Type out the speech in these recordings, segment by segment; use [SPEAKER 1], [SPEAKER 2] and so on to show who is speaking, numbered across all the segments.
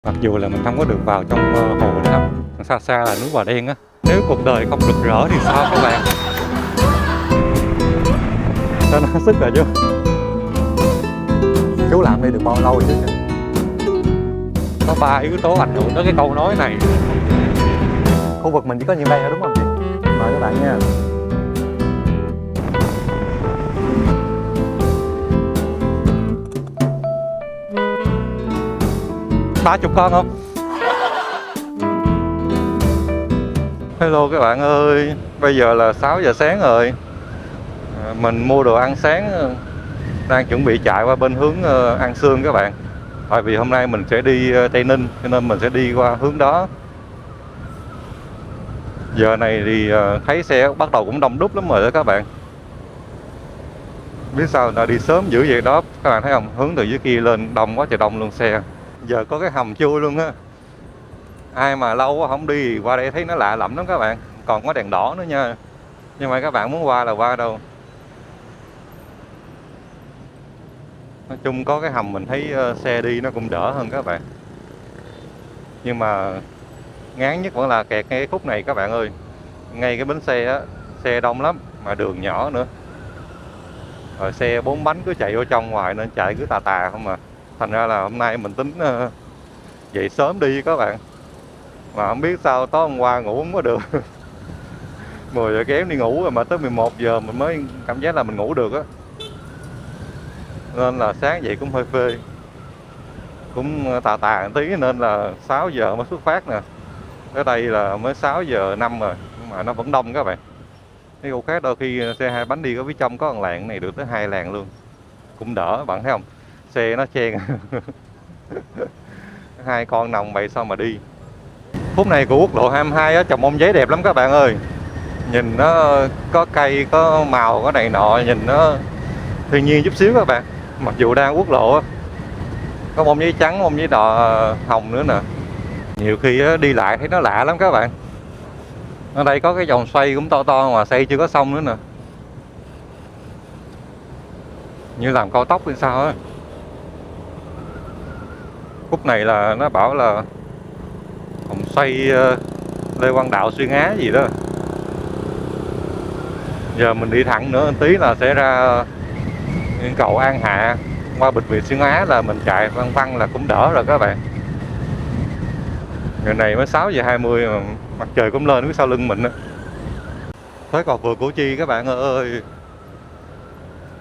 [SPEAKER 1] Mặc dù là mình không có được vào trong hồ nữa đâu, xa xa là núi Bà Đen á. Nếu cuộc đời không rực rỡ thì sao các bạn? Cho nó sức rồi chứ. Chú làm đây được bao lâu rồi chứ? Có 3 yếu tố ảnh hưởng tới cái câu nói này. Khu vực mình chỉ có nhiêu đây thôi đúng không chị? Mời các bạn nha. 30 con không? Hello các bạn ơi, bây giờ là 6 giờ sáng rồi. Mình mua đồ ăn sáng, đang chuẩn bị chạy qua bên hướng An Sương các bạn. Tại vì hôm nay mình sẽ đi Tây Ninh, cho nên mình sẽ đi qua hướng đó. Giờ này thì thấy xe bắt đầu cũng đông đúc lắm rồi đó các bạn. Biết sao là đi sớm dữ vậy đó, các bạn thấy không? Hướng từ dưới kia lên đông quá trời đông luôn xe. Giờ có cái hầm chui luôn á. Ai mà lâu quá không đi qua đây thấy nó lạ lẫm lắm các bạn. Còn có đèn đỏ nữa nha. Nhưng mà các bạn muốn qua là qua đâu. Nói chung có cái hầm mình thấy xe đi nó cũng đỡ hơn các bạn. Nhưng mà ngán nhất vẫn là kẹt ngay cái khúc này các bạn ơi. Ngay cái bến xe á, xe đông lắm mà đường nhỏ nữa. Rồi xe 4 bánh cứ chạy vô trong ngoài nên chạy cứ tà tà không à. Thành ra là hôm nay mình tính dậy sớm đi các bạn. Mà không biết sao tối hôm qua ngủ không có được. 10 giờ kém đi ngủ rồi mà tới 11 giờ mình mới cảm giác là mình ngủ được á. Nên là sáng dậy cũng hơi phê. Cũng tà tà một tí nên là 6 giờ mới xuất phát nè. Ở đây là mới 6 giờ 5 rồi, nhưng mà nó vẫn đông các bạn. Cái khu khác đôi khi xe hai bánh đi có phía trong có một làn này được tới 2 làn luôn. Cũng đỡ, bạn thấy không? Xe nó chen. Hai con nòng vậy sao mà đi. Phút này của quốc lộ 22 á, trồng bông giấy đẹp lắm các bạn ơi. Nhìn nó có cây, có màu, có này nọ, nhìn nó thiên nhiên chút xíu các bạn. Mặc dù đang quốc lộ á, có bông giấy trắng, bông giấy đỏ hồng nữa nè. Nhiều khi đi lại thấy nó lạ lắm các bạn. Ở đây có cái vòng xoay cũng to to mà xây chưa có xong nữa nè. Như làm cao tốc hay sao á. Khúc này là nó bảo là vòng xoay Lê Quang Đạo xuyên Á gì đó. Giờ mình đi thẳng nữa một tí là sẽ ra cầu An Hạ qua Bệnh viện Xuyên Á, là mình chạy văng văng là cũng đỡ rồi các bạn. Ngày này mới 6 giờ 20 mà mặt trời cũng lên phía sau lưng mình á. Tới cầu vượt Củ Chi các bạn ơi.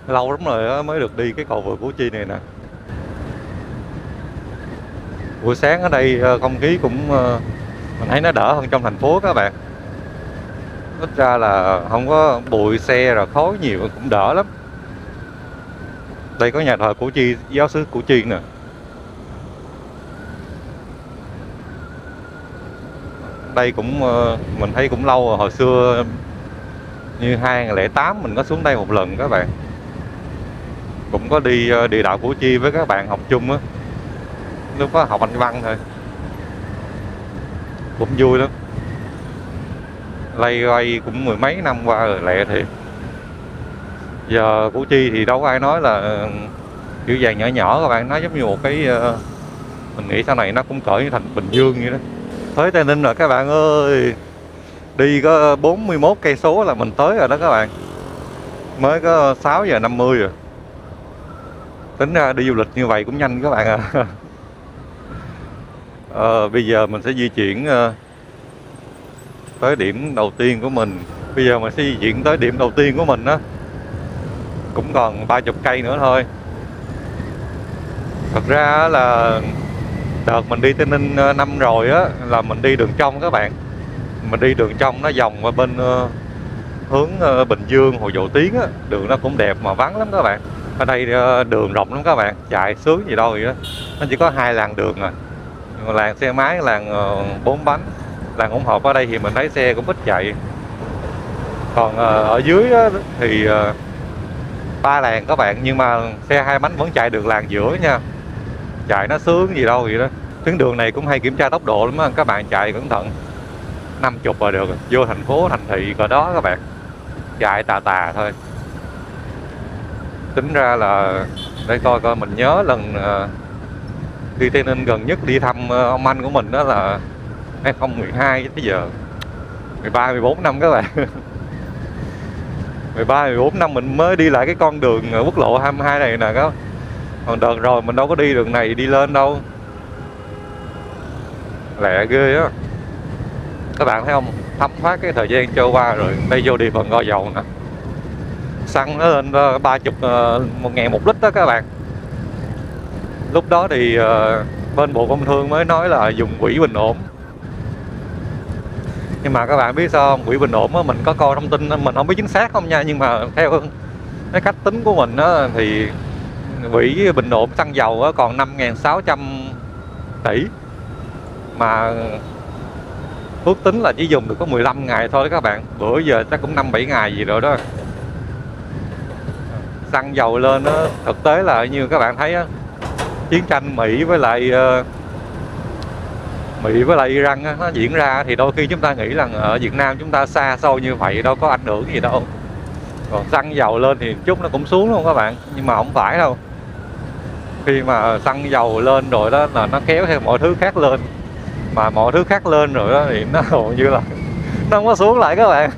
[SPEAKER 1] Lâu lắm rồi đó mới được đi cái cầu vượt Củ Chi này nè. Buổi sáng ở đây không khí cũng mình thấy nó đỡ hơn trong thành phố các bạn. Ít ra là không có bụi xe rồi khói nhiều, cũng đỡ lắm. Đây có nhà thờ Củ Chi, giáo xứ Củ Chi nè. Đây cũng mình thấy cũng lâu rồi, hồi xưa như 2008 mình có xuống đây một lần các bạn. Cũng có đi địa đạo Củ Chi với các bạn học chung á. Lúc có học Anh văn thôi. Cũng vui lắm. Lay quay cũng mười mấy năm qua rồi lẹ thiệt. Giờ Củ Chi thì đâu có ai nói là kiểu vàng nhỏ nhỏ các bạn. Nó giống như một cái mình nghĩ sau này nó cũng cỡ như thành Bình Dương vậy đó. Tới Tây Ninh rồi các bạn ơi. Đi có 41 cây số là mình tới rồi đó các bạn. Mới có 6 giờ 50 rồi. Tính ra đi du lịch như vậy cũng nhanh các bạn à. Bây giờ mình sẽ di chuyển tới điểm đầu tiên của mình. Bây giờ mình sẽ di chuyển tới điểm đầu tiên của mình á. Cũng còn 30 cây nữa thôi. Thật ra là đợt mình đi Tây Ninh năm rồi á, là mình đi đường trong các bạn. Mình đi đường trong nó vòng qua bên hướng Bình Dương, Hồ Dầu Tiếng á. Đường nó cũng đẹp mà vắng lắm các bạn. Ở đây đường rộng lắm các bạn, chạy sướng gì đâu vậy đó. Nó chỉ có 2 làn đường à. Làn xe máy, làn 4 bánh. Làn hỗn hợp ở đây thì mình thấy xe cũng ít chạy. Còn ở dưới á, thì 3 làn các bạn, nhưng mà xe 2 bánh vẫn chạy được làn giữa nha. Chạy nó sướng gì đâu vậy đó. Tuyến đường này cũng hay kiểm tra tốc độ lắm á, các bạn chạy cẩn thận. 50 là được, vô thành phố thành thị cỡ đó các bạn. Chạy tà tà thôi. Tính ra là để coi coi mình nhớ lần Đi Tây Ninh gần nhất đi thăm ông anh của mình đó là 2012 tới giờ 13 14 năm các bạn. 13 14 năm mình mới đi lại cái con đường quốc lộ 22 này nè các. Còn đợt rồi mình đâu có đi đường này đi lên đâu. Lẹ ghê á. Các bạn thấy không? Thấm thoát cái thời gian trôi qua rồi. Đây vô đi phần Gò Dầu nè. Xăng nó lên 30 1.000 một lít đó các bạn. Lúc đó thì bên Bộ Công Thương mới nói là dùng quỹ bình ổn. Nhưng mà các bạn biết sao không? Quỹ bình ổn á, mình có coi thông tin mình không biết chính xác không nha, nhưng mà theo cái cách tính của mình á, thì quỹ bình ổn xăng dầu á, còn 5.600 tỷ mà ước tính là chỉ dùng được có 15 ngày thôi các bạn. Bữa giờ chắc cũng 5-7 ngày gì rồi đó. Xăng dầu lên á, thực tế là như các bạn thấy á, chiến tranh Mỹ với lại Iran á, nó diễn ra thì đôi khi chúng ta nghĩ là ở Việt Nam chúng ta xa xôi như vậy đâu có ảnh hưởng gì đâu. Còn xăng dầu lên thì chút nó cũng xuống luôn các bạn. Nhưng mà không phải đâu. Khi mà xăng dầu lên rồi đó là nó kéo theo mọi thứ khác lên. Mà mọi thứ khác lên rồi đó thì nó hầu như là nó không có xuống lại các bạn.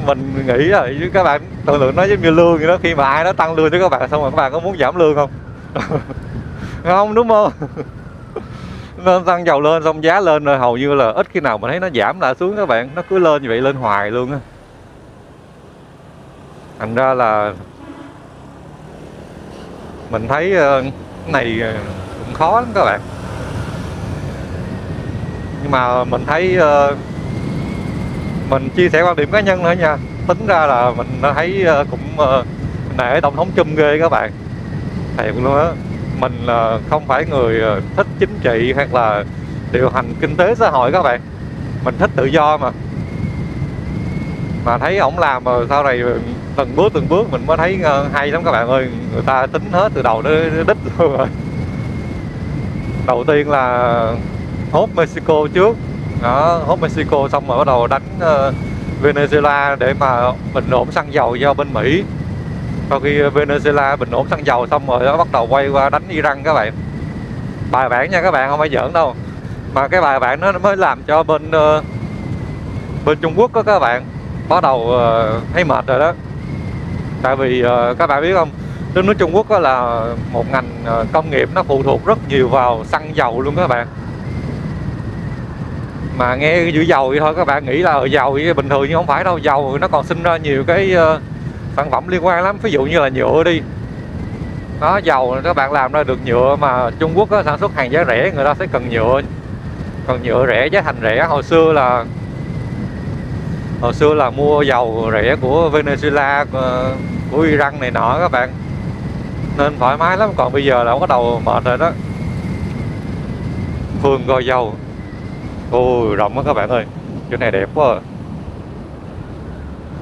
[SPEAKER 1] Mình nghĩ rồi chứ các bạn tưởng tượng nó giống như lương vậy đó. Khi mà ai đó tăng lương cho các bạn xong rồi các bạn có muốn giảm lương không? Không, đúng không? Nên xăng dầu lên xong giá lên rồi hầu như là ít khi nào mình thấy nó giảm lại xuống các bạn. Nó cứ lên như vậy, lên hoài luôn á. Thành ra là mình thấy cái này cũng khó lắm các bạn. Nhưng mà mình thấy mình chia sẻ quan điểm cá nhân nữa nha. Tính ra là mình thấy cũng nể Tổng thống Trump ghê các bạn. Thiệt luôn á. Mình không phải người thích chính trị hay là điều hành kinh tế xã hội các bạn. Mình thích tự do mà thấy ổng làm mà sau này từng bước mình mới thấy hay lắm các bạn ơi. Người ta tính hết từ đầu đến đích luôn rồi. Đầu tiên là hốt Mexico trước đó, hốt Mexico xong rồi bắt đầu đánh Venezuela để mà bình ổn xăng dầu cho bên Mỹ. Sau khi Venezuela bình ổn xăng dầu xong rồi nó bắt đầu quay qua đánh Iran các bạn. Bài bản nha các bạn, không phải giỡn đâu. Mà cái bài bản nó mới làm cho bên Trung Quốc đó các bạn bắt đầu thấy mệt rồi đó. Tại vì các bạn biết không, đất nước Trung Quốc đó là một ngành công nghiệp nó phụ thuộc rất nhiều vào xăng dầu luôn các bạn. Mà nghe chữ dầu vậy thôi các bạn nghĩ là dầu vậy bình thường, nhưng không phải đâu. Dầu nó còn sinh ra nhiều cái sản phẩm liên quan lắm. Ví dụ như là nhựa đi đó, dầu các bạn làm ra được nhựa mà Trung Quốc sản xuất hàng giá rẻ, người ta sẽ cần nhựa. Còn nhựa rẻ, giá thành rẻ. Hồi xưa là mua dầu rẻ của Venezuela, của Iran này nọ các bạn, nên thoải mái lắm. Còn bây giờ là bắt đầu mệt rồi đó. Phường Gò Dầu, ôi rộng quá các bạn ơi. Chỗ này đẹp quá à.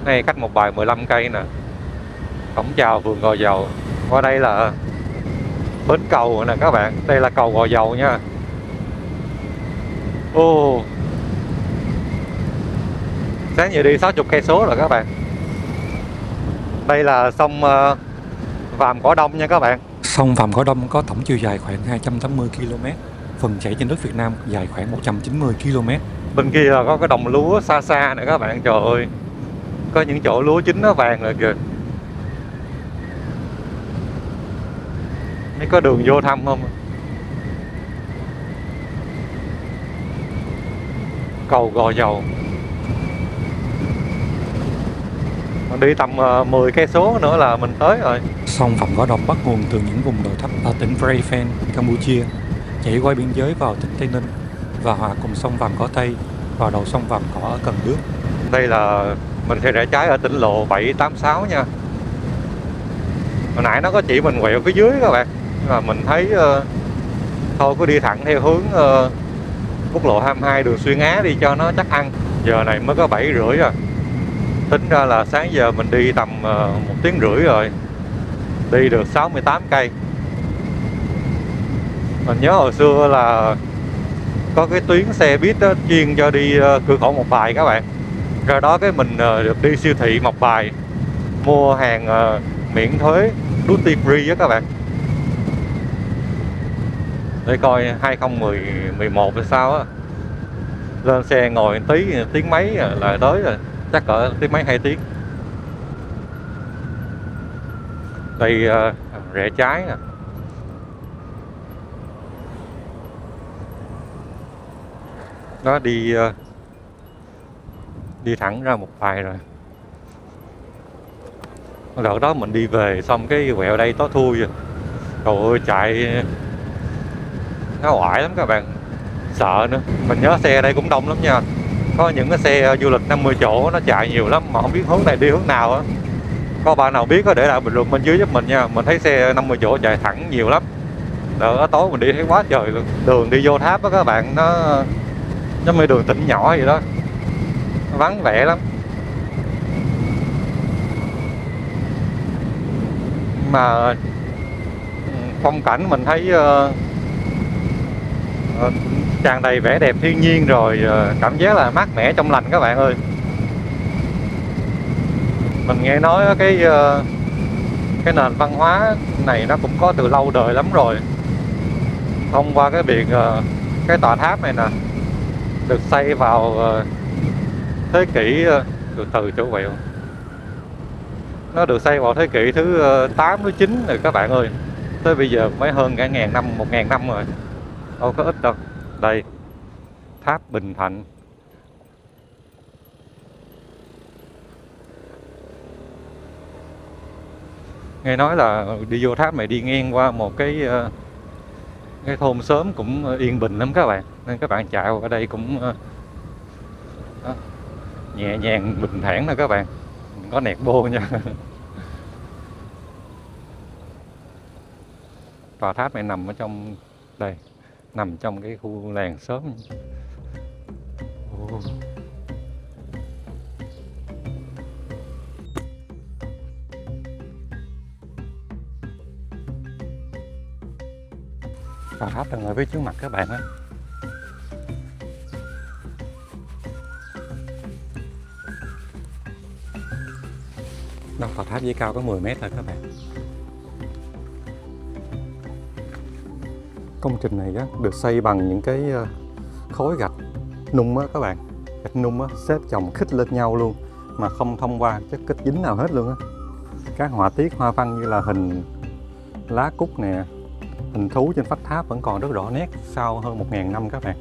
[SPEAKER 1] Này cách một bài 15 cây nè. Cổng chào phường Gò Dầu. Qua đây là bến cầu nè các bạn. Đây là cầu Gò Dầu nha. Ô, sáng giờ đi 60 cây số rồi các bạn. Đây là sông Vàm Cỏ Đông nha các bạn.
[SPEAKER 2] Sông Vàm Cỏ Đông có tổng chiều dài khoảng 280 km, phần chảy trên đất Việt Nam dài khoảng 190 km.
[SPEAKER 1] Bên kia là có cái đồng lúa xa xa này các bạn. Trời ơi, có những chỗ lúa chín nó vàng rồi kìa. Mấy có đường vô thăm không? Cầu Gò Dầu. Mình đi tầm 10 cây số nữa là mình tới rồi.
[SPEAKER 2] Sông Vàm Cỏ Đông bắt nguồn từ những vùng đồi thấp ở tỉnh Phraya, Campuchia, chảy qua biên giới vào tỉnh Tây Ninh và hòa cùng sông Vàm Cỏ Tây vào đầu sông Vàm Cỏ ở Cần Đước.
[SPEAKER 1] Đây là mình sẽ rẽ trái ở tỉnh lộ 786 nha. Hồi nãy nó có chỉ mình quẹo phía dưới các bạn, nhưng mà mình thấy thôi cứ đi thẳng theo hướng quốc lộ 22 đường xuyên Á đi cho nó chắc ăn. Giờ này mới có 7 rưỡi à. Tính ra là sáng giờ mình đi tầm 1 tiếng rưỡi rồi. Đi được 68 cây. Mình nhớ hồi xưa là có cái tuyến xe buýt đó, chuyên cho đi cửa khẩu Mộc Bài các bạn. Ra đó cái mình được đi siêu thị Mộc Bài, mua hàng miễn thuế duty free á các bạn. để coi 2011 hay sao á. Lên xe ngồi tiếng mấy là tới rồi, chắc cỡ tiếng mấy 2 tiếng. Đây rẽ trái nè. Đó đi thẳng ra một vài rồi. Đợt đó mình đi về xong cái quẹo đây tối thui rồi. Trời ơi chạy nó oải lắm các bạn, sợ nữa. Mình nhớ xe ở đây cũng đông lắm nha. Có những cái xe du lịch 50 chỗ nó chạy nhiều lắm mà không biết hướng này đi hướng nào á. Có bạn nào biết có để lại bình luận bên dưới giúp mình nha. Mình thấy xe 50 chỗ chạy thẳng nhiều lắm. Đợt đó tối mình đi thấy quá trời luôn. Đường đi vô tháp á các bạn, nó giống như đường tỉnh nhỏ vậy đó, nó vắng vẻ lắm. Mà phong cảnh mình thấy tràn đầy vẻ đẹp thiên nhiên rồi, cảm giác là mát mẻ trong lành các bạn ơi. Mình nghe nói cái nền văn hóa này nó cũng có từ lâu đời lắm rồi. Thông qua cái việc cái tòa tháp này nè được xây vào thế kỷ từ chỗ quẹo, nó được xây vào thế kỷ thứ 8 thứ 9 rồi các bạn ơi. Tới bây giờ mới hơn cả 1000 năm rồi, đâu có ít đâu. Đây, tháp Bình Thạnh. Nghe nói là đi vô tháp này đi ngang qua một cái thôn xóm cũng yên bình lắm các bạn, nên các bạn chạy qua đây cũng đó, nhẹ nhàng bình thản nè các bạn, đừng có nẹt bô nha. Tòa tháp này nằm ở trong đây, nằm trong cái khu làng xóm. Tòa tháp đang ở phía trước mặt các bạn á. Đó, tòa tháp chỉ cao có 10 mét thôi các bạn. Công trình này á, được xây bằng những cái khối gạch nung á các bạn. Gạch nung á, xếp chồng khít lên nhau luôn mà không thông qua chất kích dính nào hết luôn á. Các họa tiết hoa văn như là hình lá cúc nè, hình thú trên vách tháp vẫn còn rất rõ nét sau hơn 1000 năm các bạn.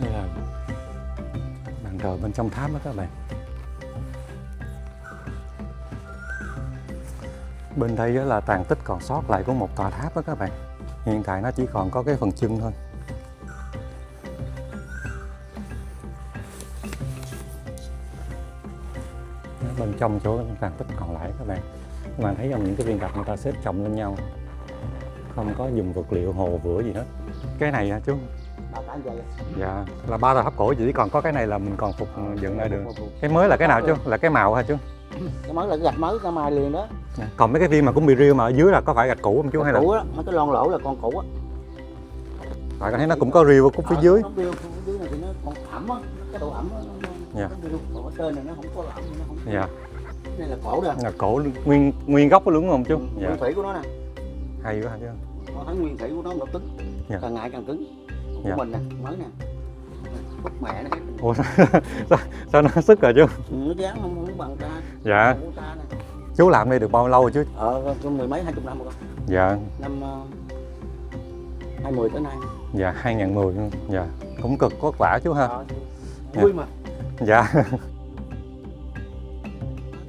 [SPEAKER 1] Đây là bàn thờ bên trong tháp đó các bạn. Bên đây là tàn tích còn sót lại của một tòa tháp đó các bạn. Hiện tại nó chỉ còn có cái phần chân thôi. Bên trong chỗ tàn tích còn lại các bạn. Các bạn thấy không, những cái viên gạch người ta xếp chồng lên nhau, không có dùng vật liệu hồ vữa gì hết. Cái này hả chú? Dạ, là 3 tòa tháp cổ, chỉ còn có cái này là mình còn phục dựng lại được. Cái mới là cái nào chú? Là cái màu hả chú?
[SPEAKER 3] Cái mới là cái gạch mới, cái mai liền đó.
[SPEAKER 1] Còn mấy cái viên mà cũng bị riêu mà ở dưới là có phải gạch cũ không chú? Hay là
[SPEAKER 3] cũ á, mấy cái lon lỗ là con cũ á.
[SPEAKER 1] Tại thấy nó cũng có riêu ở phía dưới.
[SPEAKER 3] Nó riêu phía dưới này thì nó còn ẩm á, cái độ ẩm á.
[SPEAKER 1] Dạ.
[SPEAKER 3] Còn ở trên này nó không có ẩm, nó không.
[SPEAKER 1] Dạ.
[SPEAKER 3] Cái này là cổ nè.
[SPEAKER 1] Là cổ nguyên gốc luôn đúng không chú? Dạ.
[SPEAKER 3] Nguyên thủy của nó nè.
[SPEAKER 1] Hay quá hả chú?
[SPEAKER 3] Con thấy nguyên thủy của nó cứng.
[SPEAKER 1] Dạ.
[SPEAKER 3] Càng ngày càng cứng. Của
[SPEAKER 1] Dạ.
[SPEAKER 3] mình nè, mới nè. Bút mẹ nó.
[SPEAKER 1] Ủa, sao nó sức rồi chú?
[SPEAKER 3] Nó dán không bằng ta.
[SPEAKER 1] Dạ. Chú làm đây được bao lâu rồi chú?
[SPEAKER 3] Mười mấy 20 năm rồi.
[SPEAKER 1] Dạ.
[SPEAKER 3] Năm 20 tới nay.
[SPEAKER 1] Dạ, 2010 luôn. Dạ, cũng cực vất vả chú ha.
[SPEAKER 3] Vui mà.
[SPEAKER 1] Dạ.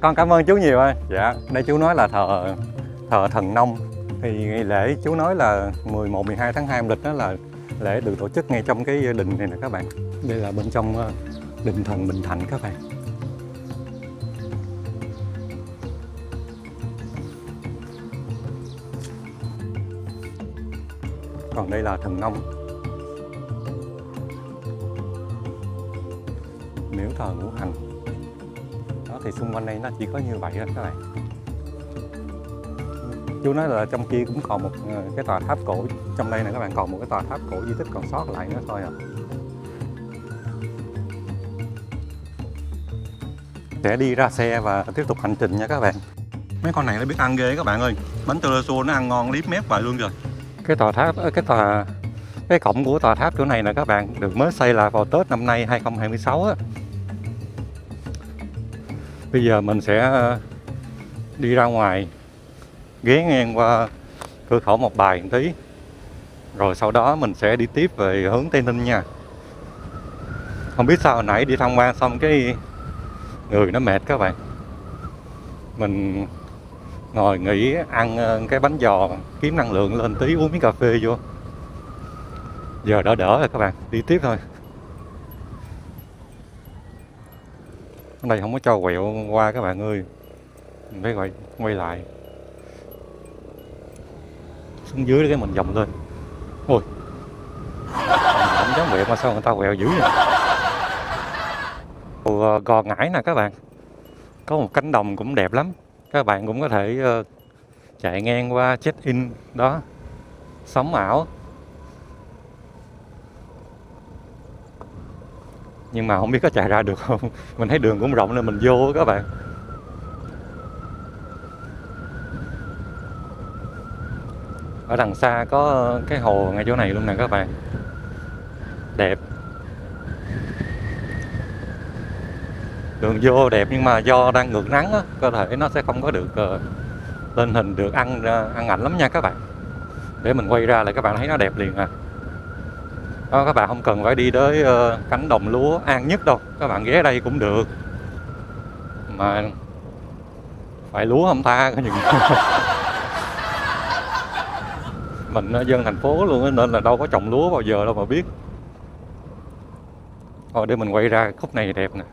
[SPEAKER 1] Con cảm ơn chú nhiều ơi. Dạ, đây chú nói là thờ thần nông. Thì ngày lễ chú nói là 11, 12 tháng 2 âm lịch đó là lễ được tổ chức ngay trong cái đình này nè các bạn. Đây là bên trong đình thần Bình Thạnh các bạn. Còn đây là thần nông. Miếu thờ ngũ hành. Đó thì xung quanh đây nó chỉ có như vậy thôi các bạn.
[SPEAKER 2] Chú nói là trong kia cũng còn một cái tòa tháp cổ, trong đây này các bạn còn một cái tòa tháp cổ di tích còn sót lại nữa thôi à. Sẽ đi ra xe và tiếp tục hành trình nha các bạn. Mấy con này nó biết ăn ghê các bạn ơi. Bánh Tơ nó ăn ngon liếp mép vậy luôn rồi. Cái cổng của tòa tháp chỗ này nè các bạn, được mới xây lại vào Tết năm nay 2026 á. Bây giờ mình sẽ đi ra ngoài, ghé ngang qua cửa khẩu Mộc Bài một tí, rồi sau đó mình sẽ đi tiếp về hướng Tây Ninh nha. Không biết sao hồi nãy đi tham quan xong cái người nó mệt các bạn. Mình ngồi nghỉ ăn cái bánh giò kiếm năng lượng lên tí, uống miếng cà phê vô. Giờ đỡ rồi các bạn, đi tiếp thôi. Ở đây không có cho quẹo qua các bạn ơi, mình phải quay lại xuống dưới cái mình vòng lên. Ôi, không dám quẹo mà sao người ta quẹo dữ vậy. Gò Ngải nè các bạn, có một cánh đồng cũng đẹp lắm, các bạn cũng có thể chạy ngang qua check in đó, sống ảo. Nhưng mà không biết có chạy ra được không. Mình thấy đường cũng rộng nên mình vô các bạn. Ở đằng xa có cái hồ ngay chỗ này luôn nè các bạn, đẹp. Đường vô đẹp nhưng mà do đang ngược nắng á, có thể nó sẽ không có được lên hình được ăn ảnh lắm nha các bạn. Để mình quay ra là các bạn thấy nó đẹp liền à. Đó, các bạn không cần phải đi tới cánh đồng lúa An Nhất đâu, các bạn ghé đây cũng được. Mà phải lúa không ta có những mình dân thành phố luôn á, nên là đâu có trồng lúa bao giờ đâu mà biết. Thôi để mình quay ra khúc này đẹp nè.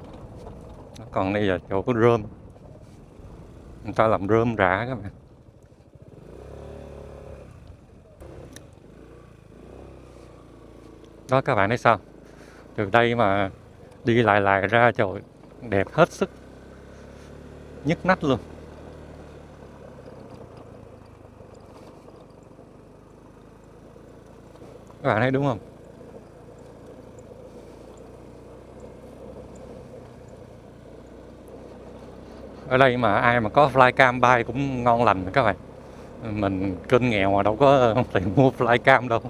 [SPEAKER 2] Còn đây là chỗ có rơm, người ta làm rơm rạ các bạn. Đó các bạn thấy sao, từ đây mà đi lại ra trời đẹp hết sức, nhức nách luôn. Các bạn thấy đúng không? Ở đây mà ai mà có flycam bay cũng ngon lành các bạn. Mình kênh nghèo mà đâu có tiền mua flycam đâu.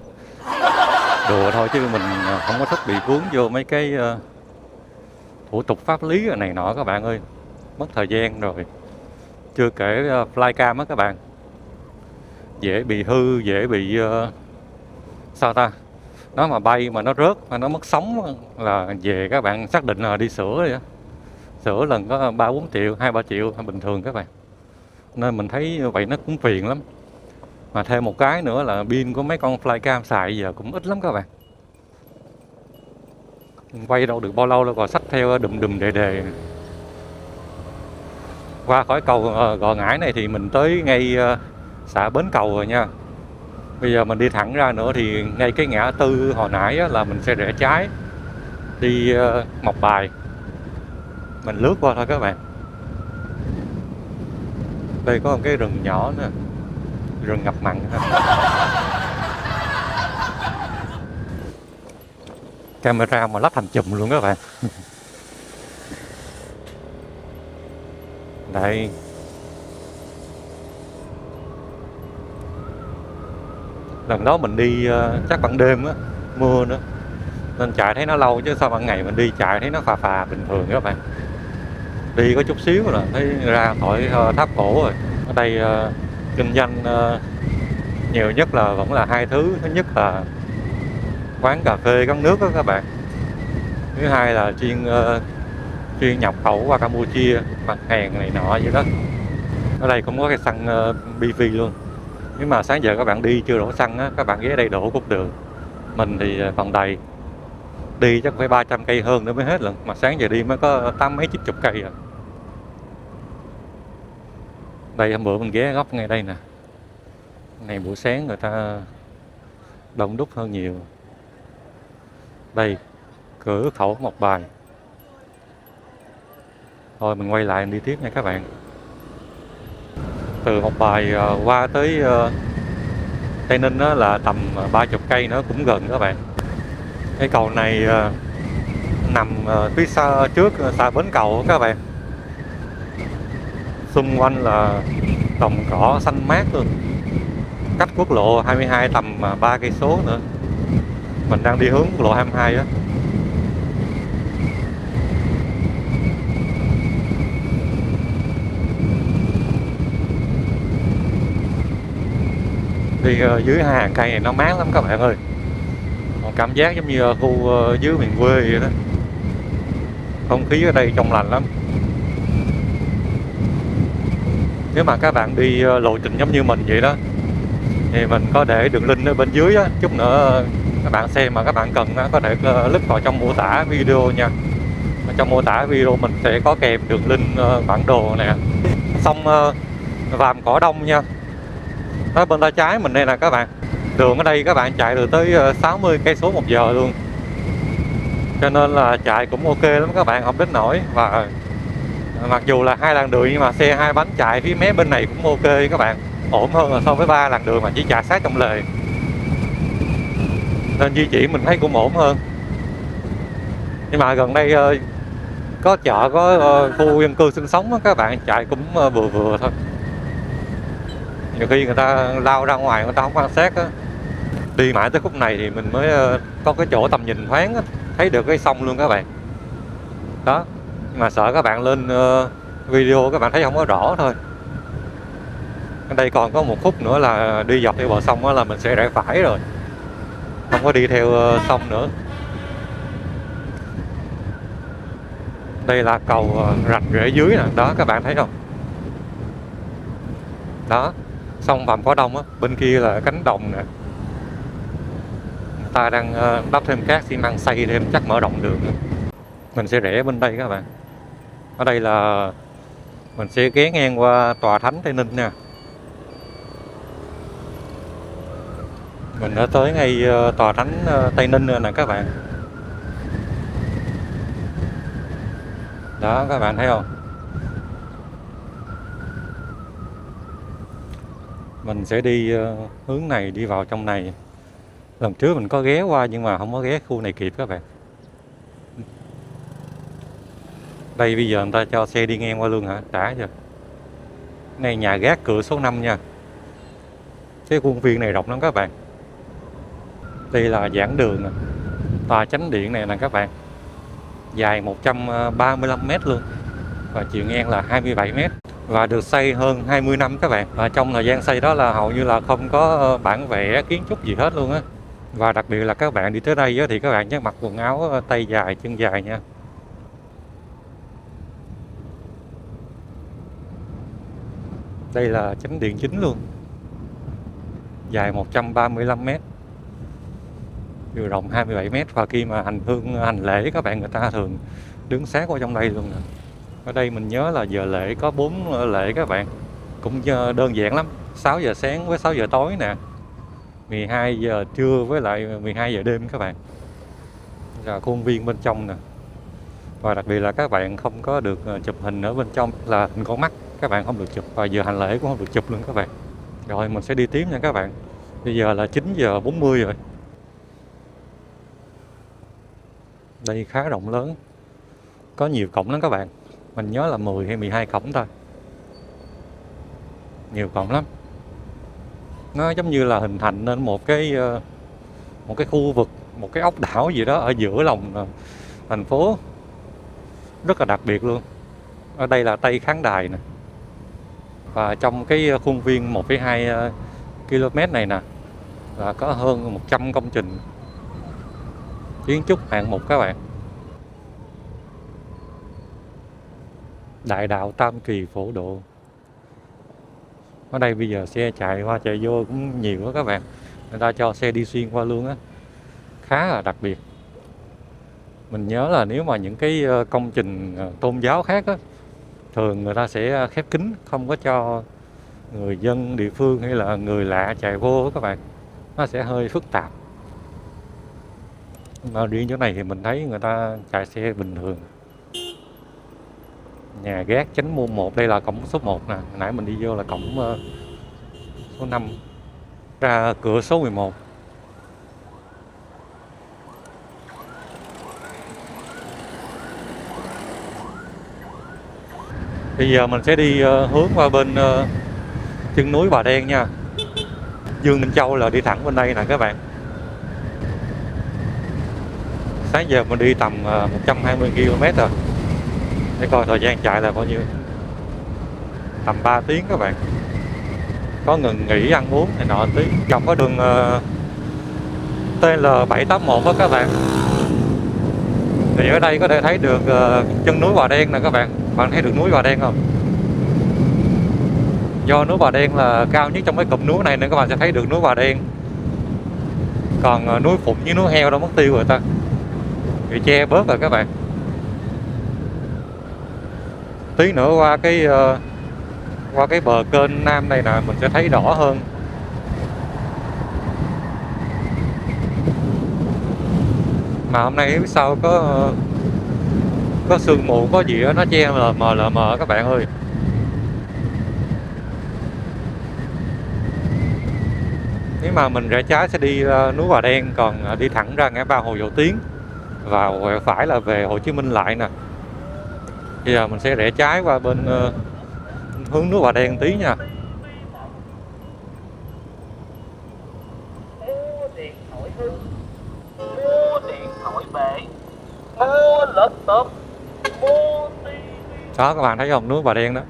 [SPEAKER 2] Đùa thôi chứ mình không có thích bị vướng vô mấy cái thủ tục pháp lý này nọ các bạn ơi. Mất thời gian rồi. Chưa kể flycam á các bạn, dễ bị hư, dễ bị sao ta, nó mà bay mà nó rớt mà nó mất sóng là về các bạn xác định là đi sửa rồi đó. Sửa lần có 3-4 triệu, 2-3 triệu bình thường các bạn. Nên mình thấy như vậy nó cũng phiền lắm. Mà thêm một cái nữa là pin của mấy con flycam xài giờ cũng ít lắm các bạn. Quay đâu được bao lâu đâu, còn xách theo đùm đề. Qua khỏi cầu Gò Ngải này thì mình tới ngay xã Bến Cầu rồi nha. Bây giờ mình đi thẳng ra nữa thì ngay cái ngã tư hồi nãy á, là mình sẽ rẽ trái đi Mộc Bài. Mình lướt qua thôi các bạn. Đây có một cái rừng nhỏ nữa, rừng ngập mặn. Camera mà lắp thành chùm luôn các bạn. Đây. Lần đó mình đi chắc ban đêm á, mưa nữa nên chạy thấy nó lâu, chứ sao ban ngày mình đi chạy thấy nó phà bình thường các bạn. Đi có chút xíu là thấy ra khỏi tháp cổ rồi. Ở đây kinh doanh nhiều nhất là vẫn là hai thứ. Thứ nhất là quán cà phê quán nước đó các bạn. Thứ hai là chuyên nhập khẩu qua Campuchia, mặt hàng này nọ vậy đó. Ở đây cũng có cái xăng BV luôn. Nếu mà sáng giờ các bạn đi chưa đổ xăng á, các bạn ghé đây đổ cũng được. Mình thì còn đầy, đi chắc phải 300 cây hơn nữa mới hết lần. Mà sáng giờ đi mới có 80-90 cây à. Đây hôm bữa mình ghé góc ngay đây nè. Ngày buổi sáng người ta đông đúc hơn nhiều. Đây, cửa khẩu Mộc Bài. Thôi mình quay lại mình đi tiếp nha các bạn. từ Một Bài qua tới Tây Ninh á, là tầm 30 cây nữa, cũng gần các bạn. Cái cầu này nằm phía xa trước xa bến cầu các bạn. Xung quanh là đồng cỏ xanh mát luôn, cách quốc lộ 22 tầm 3 cây số nữa. Mình đang đi hướng quốc lộ 22 á. Đi dưới hai hàng cây này nó mát lắm các bạn ơi. Còn cảm giác giống như khu dưới miền quê vậy đó. Không khí ở đây trong lành lắm. Nếu mà các bạn đi lộ trình giống như mình vậy đó thì mình có để đường link ở bên dưới á, chút nữa các bạn xem mà các bạn cần á, có thể click vào trong mô tả video nha. Ở trong mô tả video mình sẽ có kèm đường link bản đồ nè. Xong Vàm Cỏ Đông nha. Đó, bên tay trái mình đây nè các bạn. Đường ở đây các bạn chạy được tới 60 cây số một giờ luôn. Cho nên là chạy cũng ok lắm các bạn, không đến nổi. Và mặc dù là 2 làn đường nhưng mà xe 2 bánh chạy phía mé bên này cũng ok các bạn, ổn hơn là so với 3 làn đường mà chỉ chạy sát trong lề. Nên di chuyển mình thấy cũng ổn hơn. Nhưng mà gần đây có chợ, có khu dân cư sinh sống đó, các bạn chạy cũng vừa vừa thôi. Nhiều khi người ta lao ra ngoài người ta không quan sát á. Đi mãi tới khúc này thì mình mới có cái chỗ tầm nhìn thoáng á, thấy được cái sông luôn các bạn. Đó, nhưng mà sợ các bạn lên video các bạn thấy không có rõ thôi. Ở đây còn có một khúc nữa là đi dọc theo bờ sông đó, là mình sẽ rẽ phải rồi, không có đi theo sông nữa. Đây là cầu rạch rễ dưới nè, đó các bạn thấy không? Đó, sông Vàm Cỏ Đông á, bên kia là cánh đồng nè. Người ta đang đắp thêm cát xi măng, xây thêm chắc mở rộng đường nữa. Mình sẽ rẽ bên đây các bạn. Ở đây là mình sẽ ghé ngang qua Tòa Thánh Tây Ninh nha. Mình đã tới ngay Tòa Thánh Tây Ninh nè các bạn. Đó các bạn thấy không? Mình sẽ đi hướng này, đi vào trong này. Lần trước mình có ghé qua nhưng mà không có ghé khu này kịp các bạn. Đây bây giờ người ta cho xe đi ngang qua luôn hả? Đã chưa? Này nhà gác cửa số 5 nha. Cái khuôn viên này rộng lắm các bạn. Đây là giảng đường nè. Tòa chánh điện này nè các bạn. Dài 135 m luôn. Và chiều ngang là 27 m. Và được xây hơn 20 năm các bạn. Và trong thời gian xây đó là hầu như là không có bản vẽ kiến trúc gì hết luôn á. Và đặc biệt là các bạn đi tới đây thì các bạn nhớ mặc quần áo tay dài, chân dài nha. Đây là chánh điện chính luôn. Dài 135 m. Chiều rộng 27 m. Và khi mà hành hương hành lễ các bạn, người ta thường đứng sát vào trong đây luôn nè. Ở đây mình nhớ là giờ lễ có 4 lễ các bạn. Cũng đơn giản lắm. 6 giờ sáng với 6 giờ tối nè. 12 giờ trưa với lại 12 giờ đêm các bạn. Là khuôn viên bên trong nè. Và đặc biệt là các bạn không có được chụp hình ở bên trong, là hình con mắt các bạn không được chụp. Và giờ hành lễ cũng không được chụp luôn các bạn. Rồi mình sẽ đi tiếp nha các bạn. Bây giờ là 9 giờ 40 rồi. Đây khá rộng lớn. Có nhiều cổng lắm các bạn. Mình nhớ là 10 hay 12 cổng thôi. Nhiều cổng lắm. Nó giống như là hình thành nên một cái khu vực, một cái ốc đảo gì đó ở giữa lòng thành phố. Rất là đặc biệt luôn. Ở đây là Tây Khán Đài nè. Và trong cái khuôn viên 1,2 km này nè là có hơn 100 công trình kiến trúc hạng mục các bạn. Đại đạo Tam Kỳ Phổ Độ. Ở đây bây giờ xe chạy qua chạy vô cũng nhiều đó các bạn. Người ta cho xe đi xuyên qua luôn á. Khá là đặc biệt. Mình nhớ là nếu mà những cái công trình tôn giáo khác á, thường người ta sẽ khép kín, không có cho người dân địa phương hay là người lạ chạy vô đó các bạn. Nó sẽ hơi phức tạp. Mà riêng chỗ này thì mình thấy người ta chạy xe bình thường. Nhà gác Chánh Môn 1, đây là cổng số 1 nè. Hồi nãy mình đi vô là cổng số 5, ra cửa số 11. Bây giờ mình sẽ đi hướng qua bên chân núi Bà Đen nha. Dương Minh Châu là đi thẳng bên đây nè các bạn. Sáng giờ mình đi tầm 120 km rồi. Để coi thời gian chạy là bao nhiêu. Tầm 3 tiếng các bạn. Có ngừng nghỉ ăn uống này nọ tí. Dọc có đường TL781 đó các bạn. Thì ở đây có thể thấy được chân núi Bà Đen nè các bạn. Bạn thấy được núi Bà Đen không? Do núi Bà Đen là cao nhất trong cái cụm núi này nên các bạn sẽ thấy được núi Bà Đen. Còn núi Phụng với núi Heo đâu mất tiêu rồi ta. Bị che bớt rồi các bạn. Tí nữa qua cái bờ kênh Nam này nè mình sẽ thấy rõ hơn. Mà hôm nay biết sao có sương mù có gì đó, nó che lờ mờ các bạn ơi. Nếu mà mình rẽ trái sẽ đi núi Bà Đen, còn đi thẳng ra ngã ba Hồ Dầu Tiếng và quẹo phải là về Hồ Chí Minh lại nè. Bây giờ mình sẽ rẽ trái qua bên hướng núi Bà Đen tí nha.
[SPEAKER 4] Mua điện thoại hư, mua điện thoại bể, mua laptop, mua tivi.
[SPEAKER 2] Đó các bạn thấy không, núi Bà Đen đó.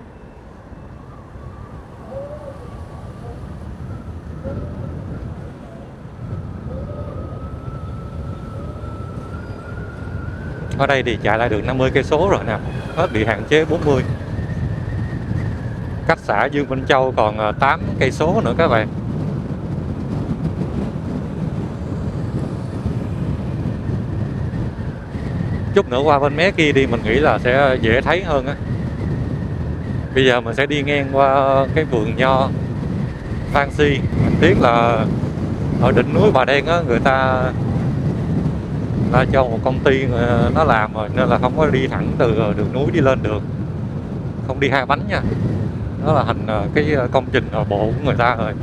[SPEAKER 2] Ở đây thì chạy lại được 50 cây số rồi nè, hết bị hạn chế 40. Cách xã Dương Minh Châu còn 8 cây số nữa các bạn. Chút nữa qua bên mé kia đi mình nghĩ là sẽ dễ thấy hơn á. Bây giờ mình sẽ đi ngang qua cái vườn nho Phan Xi. Tiếc là ở đỉnh núi Bà Đen á, người ta cho một công ty nó làm rồi nên là không có đi thẳng từ đường núi đi lên được, không đi hai bánh nha. Đó là thành cái công trình nội bộ của người ta rồi.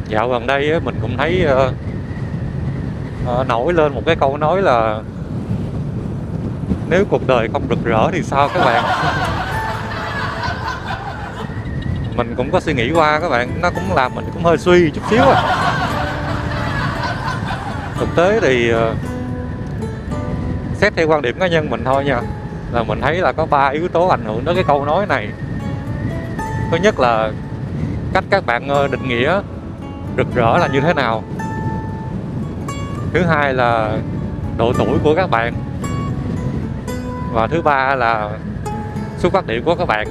[SPEAKER 2] Dạo gần đây á, mình cũng thấy nổi lên một cái câu nói là nếu cuộc đời không rực rỡ thì sao các bạn. Mình cũng có suy nghĩ qua các bạn, nó cũng làm mình cũng hơi suy chút xíu à. Thực tế thì xét theo quan điểm cá nhân mình thôi nha, là mình thấy là có 3 yếu tố ảnh hưởng đến cái câu nói này. Thứ nhất là cách các bạn định nghĩa rực rỡ là như thế nào. Thứ hai là độ tuổi của các bạn. Và thứ ba là xuất phát điểm của các bạn.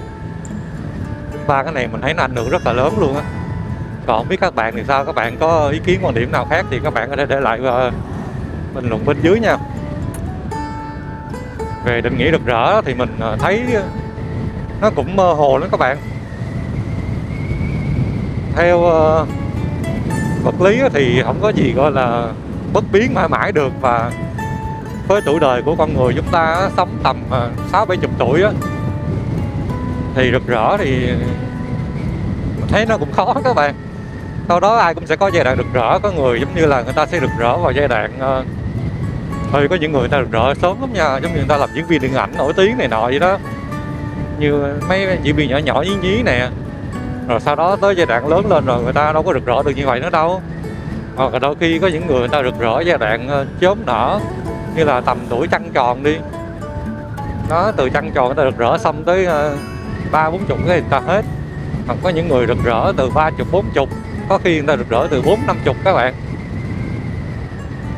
[SPEAKER 2] Ba cái này mình thấy nó ảnh hưởng rất là lớn luôn á. Còn không biết các bạn thì sao, các bạn có ý kiến quan điểm nào khác thì các bạn có thể để lại bình luận bên dưới nha. Về định nghĩa rực rỡ thì mình thấy nó cũng mơ hồ lắm các bạn. Theo vật lý thì không có gì gọi là bất biến mãi mãi được. Và với tuổi đời của con người chúng ta sống tầm 60-70 tuổi á, thì rực rỡ thì mình thấy nó cũng khó các bạn. Sau đó ai cũng sẽ có giai đoạn rực rỡ. Có người giống như là người ta sẽ rực rỡ vào giai đoạn có những người ta rực rỡ sớm lắm nha, giống như người ta làm diễn viên điện ảnh nổi tiếng này nọ vậy đó, như mấy diễn viên nhỏ nhỏ nhí nhí nè. Rồi sau đó tới giai đoạn lớn lên rồi người ta đâu có rực rỡ được như vậy nữa đâu. Hoặc là đôi khi có những người ta rực rỡ giai đoạn chớm nở, như là tầm tuổi trăng tròn đi đó, từ trăng tròn người ta rực rỡ xong tới 30-40 cái người ta hết. Hoặc có những người rực rỡ từ 30-40, có khi người ta rực rỡ từ 40-50 các bạn.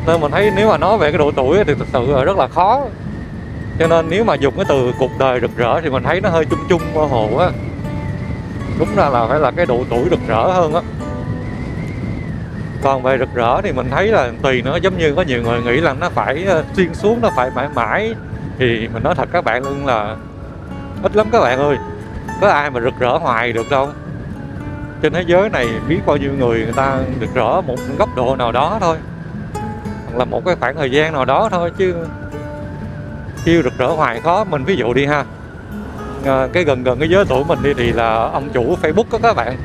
[SPEAKER 2] Nên mình thấy nếu mà nói về cái độ tuổi thì thực sự là rất là khó. Cho nên nếu mà dùng cái từ cuộc đời rực rỡ thì mình thấy nó hơi chung chung mơ hồ á. Đúng ra là phải là cái độ tuổi rực rỡ hơn á. Còn về rực rỡ thì mình thấy là tùy nữa, giống như có nhiều người nghĩ là nó phải xuyên suốt, nó phải mãi mãi. Thì mình nói thật các bạn luôn là ít lắm các bạn ơi. Có ai mà rực rỡ hoài được đâu. Trên thế giới này biết bao nhiêu người ta rực rỡ một góc độ nào đó thôi, hoặc là một cái khoảng thời gian nào đó thôi, chứ rực rỡ hoài khó. Mình ví dụ đi ha, cái gần gần cái giới tuổi mình đi thì là ông chủ Facebook đó các bạn,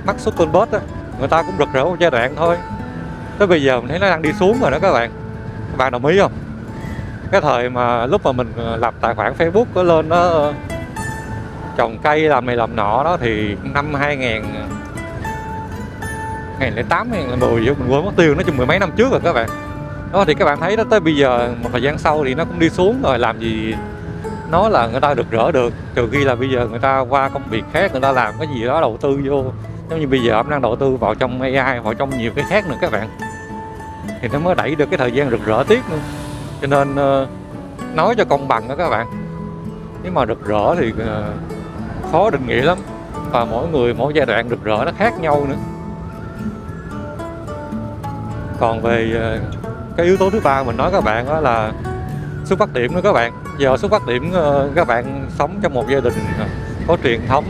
[SPEAKER 2] Mark Zuckerberg á, người ta cũng rực rỡ một giai đoạn thôi. Tới bây giờ mình thấy nó đang đi xuống rồi đó các bạn. Các bạn đồng ý không? Cái thời mà lúc mà mình lập tài khoản Facebook có lên nó trồng cây làm này làm nọ đó thì năm 2008 2010 mình quên mất tiêu, nói chung mười mấy năm trước rồi các bạn. Đó thì các bạn thấy đó, tới bây giờ một thời gian sau thì nó cũng đi xuống rồi, làm gì nói là người ta rực rỡ được, trừ khi là bây giờ người ta qua công việc khác, người ta làm cái gì đó đầu tư vô, giống như bây giờ ông đang đầu tư vào trong AI, vào trong nhiều cái khác nữa các bạn, thì nó mới đẩy được cái thời gian rực rỡ tiếp nữa. Cho nên nói cho công bằng đó các bạn, nếu mà rực rỡ thì khó định nghĩa lắm, và mỗi người mỗi giai đoạn rực rỡ nó khác nhau nữa. Còn về cái yếu tố thứ ba mình nói các bạn đó là xuất phát điểm nữa các bạn. Giờ xuất phát điểm các bạn sống trong một gia đình có truyền thống,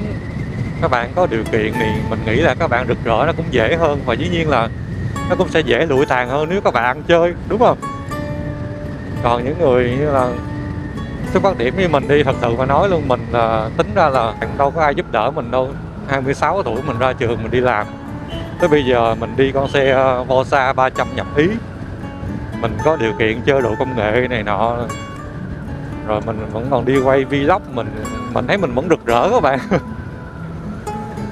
[SPEAKER 2] các bạn có điều kiện thì mình nghĩ là các bạn rực rỡ nó cũng dễ hơn, và dĩ nhiên là nó cũng sẽ dễ lụi tàn hơn nếu các bạn ăn chơi, đúng không? Còn những người như là xuất phát điểm như mình đi, thật sự mà nói luôn, mình tính ra là đâu có ai giúp đỡ mình đâu. 26 tuổi mình ra trường mình đi làm, tới bây giờ mình đi con xe Vosa 300 nhập Ý, mình có điều kiện chơi đồ công nghệ này nọ, rồi mình vẫn còn đi quay vlog, mình thấy mình vẫn rực rỡ các bạn.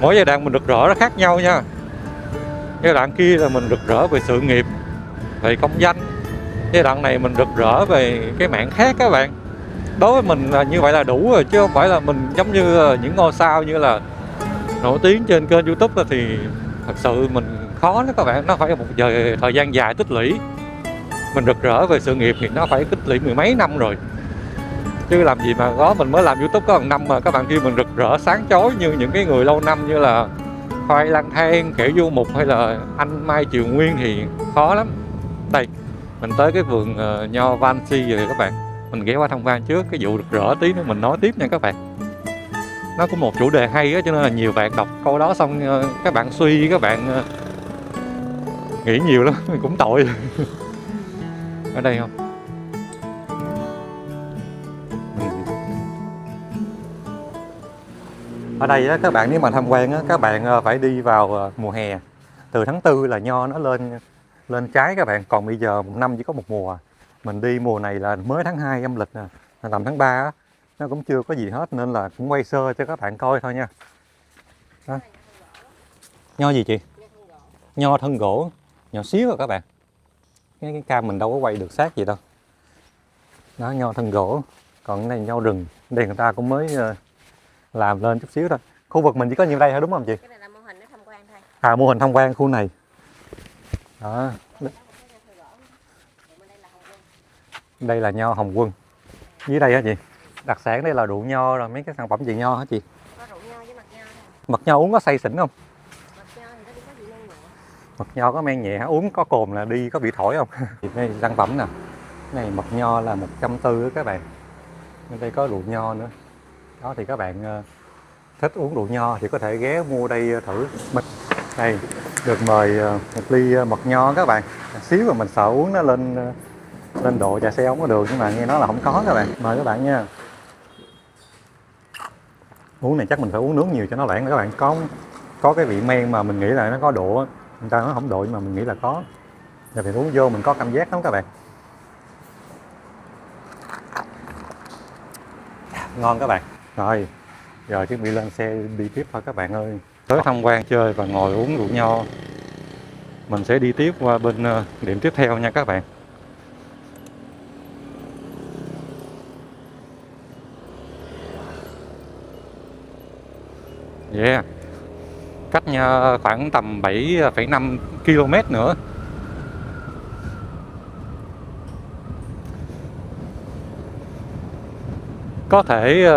[SPEAKER 2] Mỗi giai đoạn mình rực rỡ nó khác nhau nha. Giai đoạn kia là mình rực rỡ về sự nghiệp, về công danh. Giai đoạn này mình rực rỡ về cái mảng khác các bạn. Đối với mình là như vậy là đủ rồi, chứ không phải là mình giống như những ngôi sao như là nổi tiếng trên kênh YouTube thì thật sự mình khó đó các bạn. Nó phải một thời gian dài tích lũy. Mình rực rỡ về sự nghiệp thì nó phải tích lũy mười mấy năm rồi, chứ làm gì mà có mình mới làm YouTube có 1 năm mà các bạn kia mình rực rỡ sáng chói như những cái người lâu năm như là Khoai Lang Thang, Kẻ Du Mục hay là anh Mai Triều Nguyên thì khó lắm. Đây, mình tới cái vườn nho Vansi rồi các bạn. Mình ghé qua tham quan trước cái vụ rực rỡ tí nữa mình nói tiếp nha các bạn. Nó cũng một chủ đề hay á, cho nên là nhiều bạn đọc câu đó xong các bạn suy, các bạn nghĩ nhiều lắm, cũng tội. Ở đây không? Ở đây á, các bạn nếu mà tham quan á, các bạn phải đi vào mùa hè. Từ tháng 4 là nho nó lên trái các bạn. Còn bây giờ một năm chỉ có một mùa. Mình đi mùa này là mới tháng 2 âm lịch nè, tầm tháng 3 á, nó cũng chưa có gì hết, nên là cũng quay sơ cho các bạn coi thôi nha. Đó. Nho gì chị? Nho thân gỗ, nhỏ xíu rồi các bạn. Cái cam mình đâu có quay được sát gì đâu. Đó, nho thân gỗ. Còn cái này nho rừng, đây người ta cũng mới làm lên chút xíu thôi. Khu vực mình chỉ có nhiêu đây thôi đúng không chị?
[SPEAKER 5] Cái này là mô hình để tham quan thôi.
[SPEAKER 2] À, mô hình tham quan khu này. Đó. Đây là nho Hồng Quân. Dưới đây hả chị? Đặc sản đây là rượu nho rồi mấy cái sản phẩm gì nho hả chị?
[SPEAKER 5] Có rượu nho với mật nho thôi.
[SPEAKER 2] Mật nho uống có say xỉn không?
[SPEAKER 5] Mật nho thì nó đi có vị men nhẹ.
[SPEAKER 2] Mật nho có men nhẹ hả? Uống có cồn là đi có bị thổi không? Đây sản phẩm nè. Cái này mật nho là 140 đó các bạn. Bên đây có rượu nho nữa. Đó thì các bạn thích uống rượu nho thì có thể ghé mua đây thử. Đây được mời một ly mật nho các bạn. Xíu mà mình sợ uống nó lên độ trà xe không có được, nhưng mà nghe nói là không có các bạn. Mời các bạn nha. Uống này chắc mình phải uống nướng nhiều cho nó loãng các bạn. Có cái vị men mà mình nghĩ là nó có độ, người ta nói không độ nhưng mà mình nghĩ là có. Rồi thì uống vô mình có cảm giác lắm các bạn. Ngon các bạn. Rồi, giờ chuẩn bị lên xe đi tiếp thôi các bạn ơi. Tới tham quan chơi và ngồi uống rượu nho. Mình sẽ đi tiếp qua bên điểm tiếp theo nha các bạn. Yeah. Cách nha khoảng tầm 7,5 km nữa. Có thể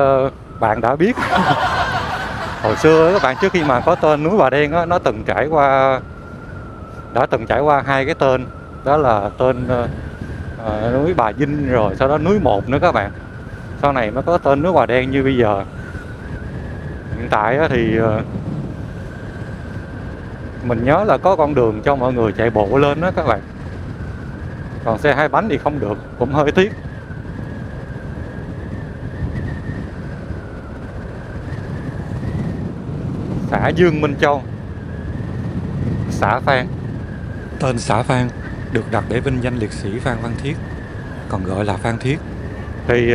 [SPEAKER 2] bạn đã biết hồi xưa các bạn, trước khi mà có tên núi Bà Đen á, nó đã từng trải qua hai cái tên, đó là tên núi Bà Vinh, rồi sau đó núi Một nữa các bạn. Sau này mới có tên núi Bà Đen như bây giờ. Hiện tại á, thì mình nhớ là có con đường cho mọi người chạy bộ lên đó các bạn. Còn xe hai bánh thì không được, cũng hơi tiếc. xã Dương Minh Châu, xã Phan. Tên xã Phan được đặt để vinh danh liệt sĩ Phan Văn Thiết, còn gọi là Phan Thiết. Thì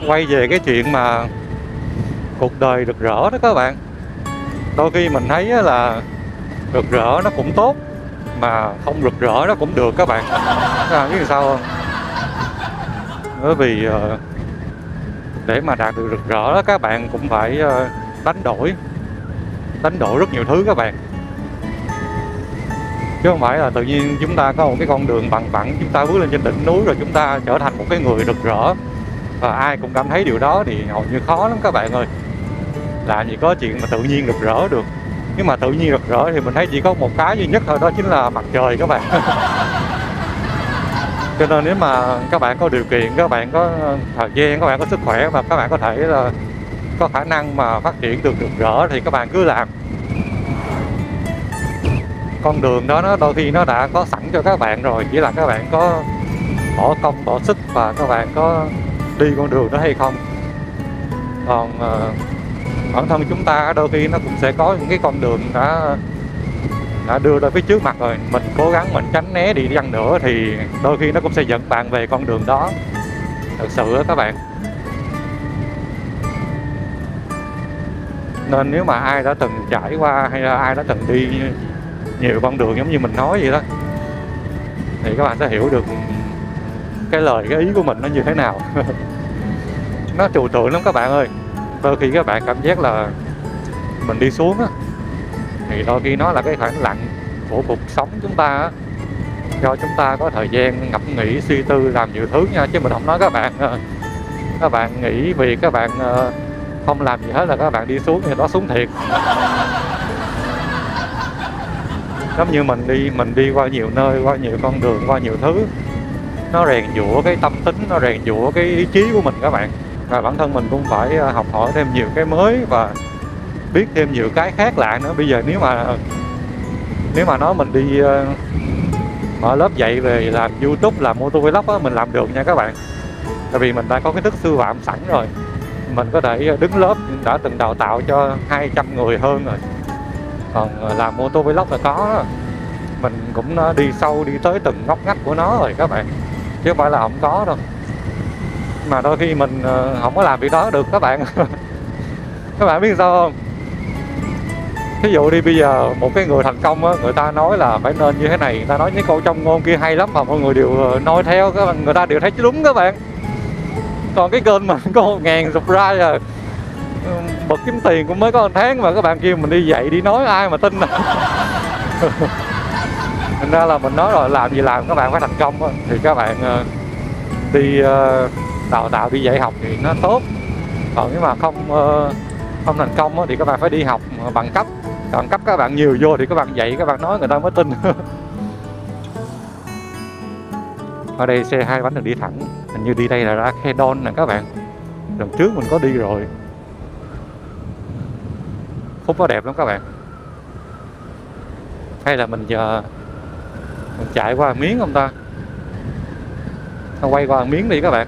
[SPEAKER 2] quay về cái chuyện mà cuộc đời rực rỡ đó các bạn. Đôi khi mình thấy là rực rỡ nó cũng tốt, mà không rực rỡ nó cũng được các bạn. Biết sao không? Bởi vì để mà đạt được rực rỡ đó, các bạn cũng phải đánh đổi rất nhiều thứ các bạn. Chứ không phải là tự nhiên chúng ta có một cái con đường bằng phẳng, chúng ta bước lên trên đỉnh núi rồi chúng ta trở thành một cái người rực rỡ và ai cũng cảm thấy điều đó, thì hầu như khó lắm các bạn ơi. Làm gì có chuyện mà tự nhiên rực rỡ được. Nhưng mà tự nhiên rực rỡ thì mình thấy chỉ có một cái duy nhất thôi, đó chính là mặt trời các bạn. Cho nên nếu mà các bạn có điều kiện, các bạn có thời gian, các bạn có sức khỏe và các bạn có thể là có khả năng mà phát triển được rực rỡ thì các bạn cứ làm. Con đường đó nó đôi khi nó đã có sẵn cho các bạn rồi, chỉ là các bạn có bỏ công bỏ sức và các bạn có đi con đường đó hay không. Còn bản thân chúng ta đôi khi nó cũng sẽ có những cái con đường đã đưa ra phía trước mặt rồi, mình cố gắng mình tránh né đi chăng nữa thì đôi khi nó cũng sẽ dẫn bạn về con đường đó. Thật sự đó các bạn. Nên nếu mà ai đã từng trải qua hay là ai đã từng đi nhiều con đường giống như mình nói vậy đó, thì các bạn sẽ hiểu được cái ý của mình nó như thế nào. Nó trừu tượng lắm các bạn ơi. Đôi khi các bạn cảm giác là mình đi xuống á, thì đôi khi nó là cái khoảng lặng của cuộc sống chúng ta á, cho chúng ta có thời gian ngẫm nghĩ suy tư làm nhiều thứ nha. Chứ mình không nói các bạn nghỉ việc, các bạn không làm gì hết là các bạn đi xuống thì nó xuống thiệt. Giống như mình đi qua nhiều nơi, qua nhiều con đường, qua nhiều thứ, nó rèn giũa cái tâm tính, nó rèn giũa cái ý chí của mình các bạn. Và bản thân mình cũng phải học hỏi thêm nhiều cái mới và biết thêm nhiều cái khác lạ nữa. Bây giờ nếu mà nói mình đi mở lớp dạy về làm YouTube, làm motovlog á, mình làm được nha các bạn. Tại vì mình đã có kiến thức sư phạm sẵn rồi, mình có thể đứng lớp đã từng đào tạo cho 200 người hơn rồi. Còn làm motovlog là có, mình cũng đi sâu, đi tới từng ngóc ngách của nó rồi các bạn, chứ không phải là không có đâu. Mà đôi khi mình không có làm việc đó được các bạn. Các bạn biết sao không? Ví dụ đi, bây giờ một cái người thành công á, người ta nói là phải nên như thế này, người ta nói những câu trong ngôn kia hay lắm mà mọi người đều nói theo, các bạn, người ta đều thấy đúng các bạn. Còn cái kênh mình có 1000 subscribe rồi, bật kiếm tiền cũng mới có 1 tháng mà các bạn kêu mình đi dạy đi nói ai mà tin. Thành ra là mình nói rồi, làm gì làm các bạn phải thành công á, thì các bạn đi đào tạo, đi dạy học thì nó tốt. Còn nếu mà không thành công á, thì các bạn phải đi học bằng cấp. Bằng cấp các bạn nhiều vô thì các bạn dạy, các bạn nói người ta mới tin. Ở đây xe 2 bánh được đi thẳng, hình như đi đây là ra Khe Đôn nè các bạn. Lần trước mình có đi rồi. Khúc đó đẹp lắm các bạn. Hay là mình chạy qua miếng không ta? Quay qua miếng đi các bạn.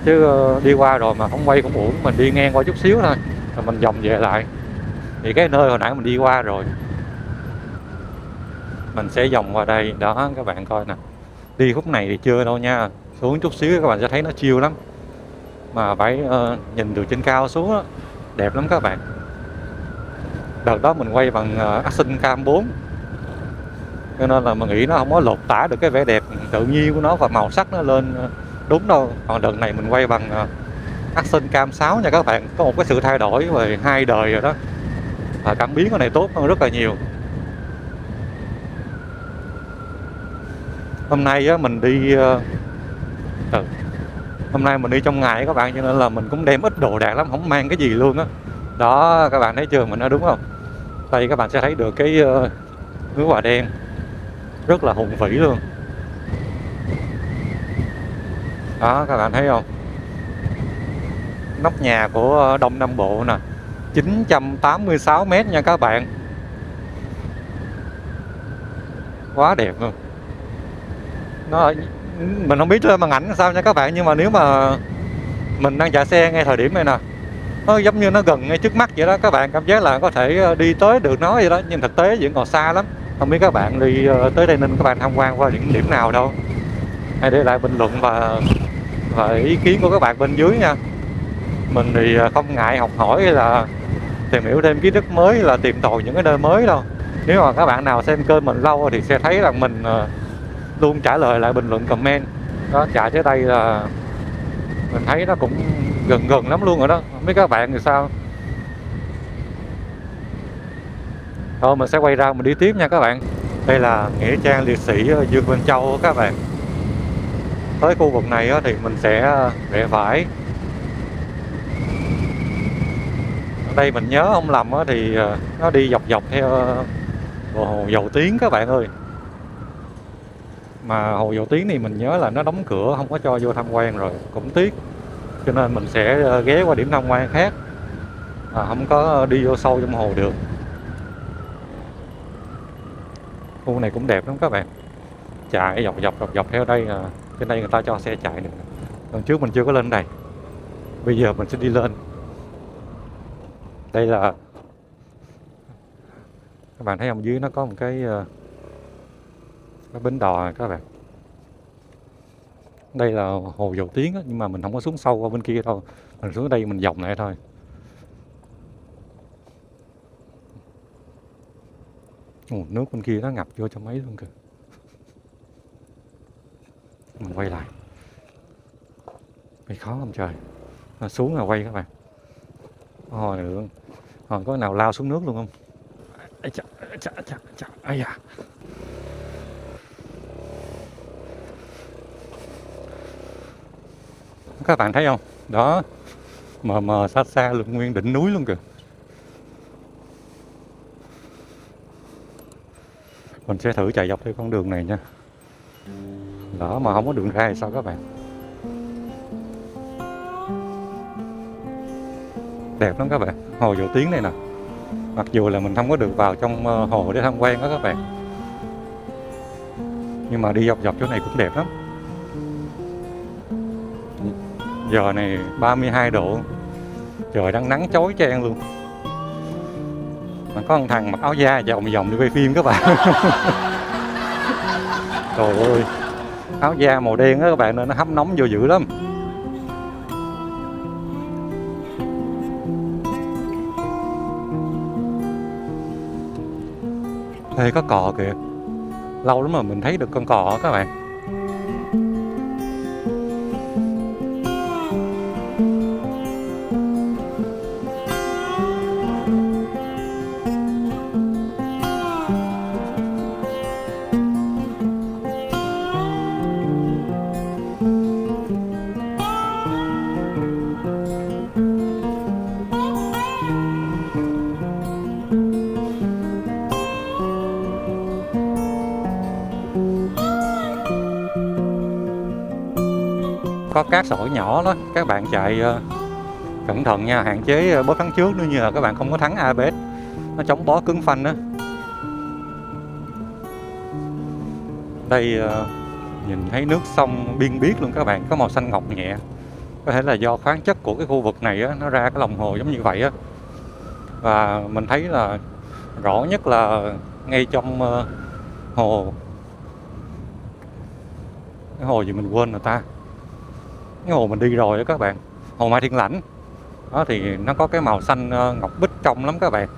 [SPEAKER 2] Chứ đi qua rồi mà không quay cũng uổng, mình đi ngang qua chút xíu thôi rồi mình vòng về lại. Thì cái nơi hồi nãy mình đi qua rồi, mình sẽ vòng qua đây đó các bạn coi nè. Đi khúc này thì chưa đâu nha, xuống chút xíu các bạn sẽ thấy nó chill lắm. Mà phải nhìn từ trên cao xuống đó, đẹp lắm các bạn. Đợt đó mình quay bằng Action Cam 4, cho nên là mình nghĩ nó không có lột tả được cái vẻ đẹp tự nhiên của nó và màu sắc nó lên đúng đâu. Còn đợt này mình quay bằng Action Cam 6 nha các bạn. Có một cái sự thay đổi về 2 đời rồi đó, và cảm biến cái này tốt hơn rất là nhiều. Hôm nay á, mình đi hôm nay mình đi trong ngày các bạn, cho nên là mình cũng đem ít đồ đạc lắm, không mang cái gì luôn á. Đó các bạn thấy chưa, mình nói đúng không? Đây các bạn sẽ thấy được cái núi Bà Đen rất là hùng vĩ luôn. Đó các bạn thấy không? Nóc nhà của Đông Nam Bộ nè, 986 m nha các bạn. Quá đẹp luôn. Mình không biết lên màn ảnh sao nha các bạn, nhưng mà nếu mà mình đang chạy xe ngay thời điểm này nè, nó giống như nó gần ngay trước mắt vậy đó, các bạn cảm giác là có thể đi tới được nó vậy đó, nhưng thực tế vẫn còn xa lắm. Không biết các bạn đi tới Tây Ninh các bạn tham quan qua những điểm nào đâu, hãy để lại bình luận và ý kiến của các bạn bên dưới nha. Mình thì không ngại học hỏi hay là tìm hiểu thêm kiến thức mới, hay là tìm tòi những cái nơi mới đâu. Nếu mà các bạn nào xem kênh mình lâu thì sẽ thấy là mình luôn trả lời lại bình luận comment đó. Chạy tới đây là mình thấy nó cũng gần gần lắm luôn rồi đó, không biết các bạn thì sao. Thôi mình sẽ quay ra mình đi tiếp nha các bạn. Đây là nghĩa trang liệt sĩ Dương Văn Châu các bạn. Tới khu vực này thì mình sẽ rẽ phải. Ở đây mình nhớ không lầm thì nó đi dọc dọc theo hồ Dầu Tiếng các bạn ơi. Mà hồ Dầu Tiếng thì mình nhớ là nó đóng cửa, không có cho vô tham quan rồi, cũng tiếc. Cho nên mình sẽ ghé qua điểm tham quan khác, không có đi vô sâu trong hồ được. Khu này cũng đẹp lắm các bạn, chạy dọc dọc theo đây. Trên đây người ta cho xe chạy được. Lần trước mình chưa có lên đây, bây giờ mình sẽ đi lên. Đây là các bạn thấy không, dưới nó có một cái bến đò này các bạn. Đây là hồ Dầu Tiếng nhưng mà mình không có xuống sâu qua bên kia đâu, mình xuống đây mình vòng lại thôi. Nước bên kia nó ngập vô trong mấy luôn kìa. Mình quay lại, bị khó không trời. Xuống là quay các bạn. Hồi nữa có nào lao xuống nước luôn không? Ây da. Các bạn thấy không? Đó, mờ xa xa luôn, nguyên đỉnh núi luôn kìa. Mình sẽ thử chạy dọc theo con đường này nha. Đó, mà không có đường ra thì sao các bạn? Đẹp lắm các bạn, hồ Dầu Tiếng này nè. Mặc dù là mình không có được vào trong hồ để tham quan đó các bạn, nhưng mà đi dọc chỗ này cũng đẹp lắm. Giờ này 32 độ, trời đang nắng chói chang luôn. Mà có một thằng mặc áo da vòng vòng đi quay phim các bạn. Trời ơi, áo da màu đen đó các bạn, nên nó hấp nóng vô dữ lắm. Ê, có cò kìa, lâu lắm mà mình thấy được con cò các bạn. Có cát sỏi nhỏ đó, các bạn chạy cẩn thận nha, hạn chế bóp thắng trước nữa, như là các bạn không có thắng ABS, nó chống bó cứng phanh đó. Đây nhìn thấy nước sông biên biếc luôn các bạn, có màu xanh ngọc nhẹ. Có thể là do khoáng chất của cái khu vực này á, nó ra cái lòng hồ giống như vậy á. Và mình thấy là rõ nhất là ngay trong hồ, cái hồ gì mình quên rồi ta, cái hồ mình đi rồi đó các bạn, hồ Mai Thiên Lãnh đó, thì nó có cái màu xanh ngọc bích trong lắm các bạn.